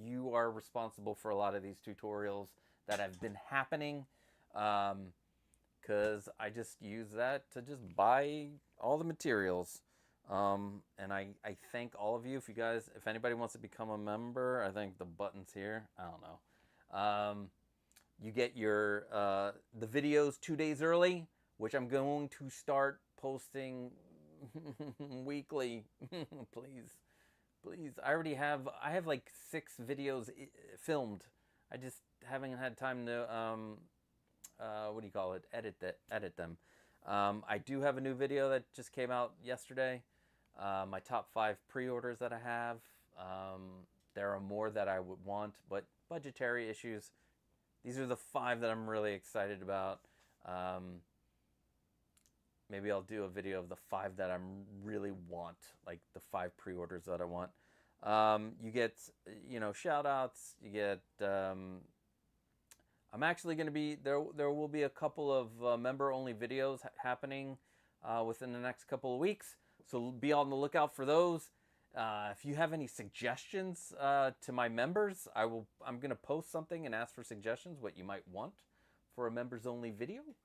you are responsible for a lot of these tutorials that have been happening, because I just use that to just buy all the materials. And I thank all of you. If anybody wants to become a member, I think the button's here. I don't know. You get your the videos 2 days early, which I'm going to start posting weekly. Please. I have like 6 videos filmed. I just haven't had time to edit them. I do have a new video that just came out yesterday. My top 5 pre-orders that I have. There are more that I would want, but budgetary issues. These are the 5 that I'm really excited about. Maybe I'll do a video of the 5 that I really want, like the 5 pre-orders that I want. You get, shout outs. You get, I'm actually going to be, there will be a couple of member-only videos happening within the next couple of weeks. So be on the lookout for those. If you have any suggestions to my members, I'm going to post something and ask for suggestions, what you might want for a members-only video.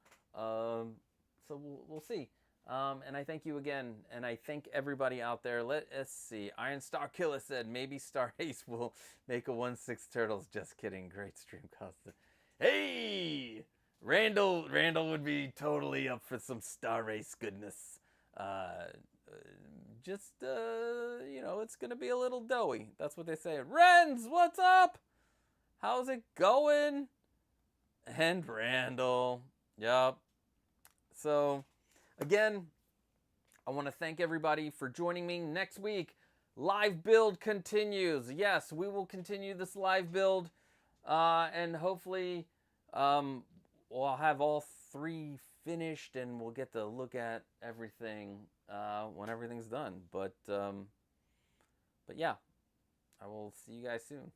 So we'll see. And I thank you again, and I thank everybody out there. Let's see. Iron Star Killer said maybe Star Ace will make a 1/6 Turtles. Just kidding. Great stream, Costa. Hey, Randall would be totally up for some Star Ace goodness. It's gonna be a little doughy. That's what they say. Renz, what's up? How's it going? And Randall. Yup. So, again, I want to thank everybody for joining me. Next week, live build continues. Yes, we will continue this live build. And hopefully, we'll have all 3 finished and we'll get to look at everything when everything's done. But yeah, I will see you guys soon.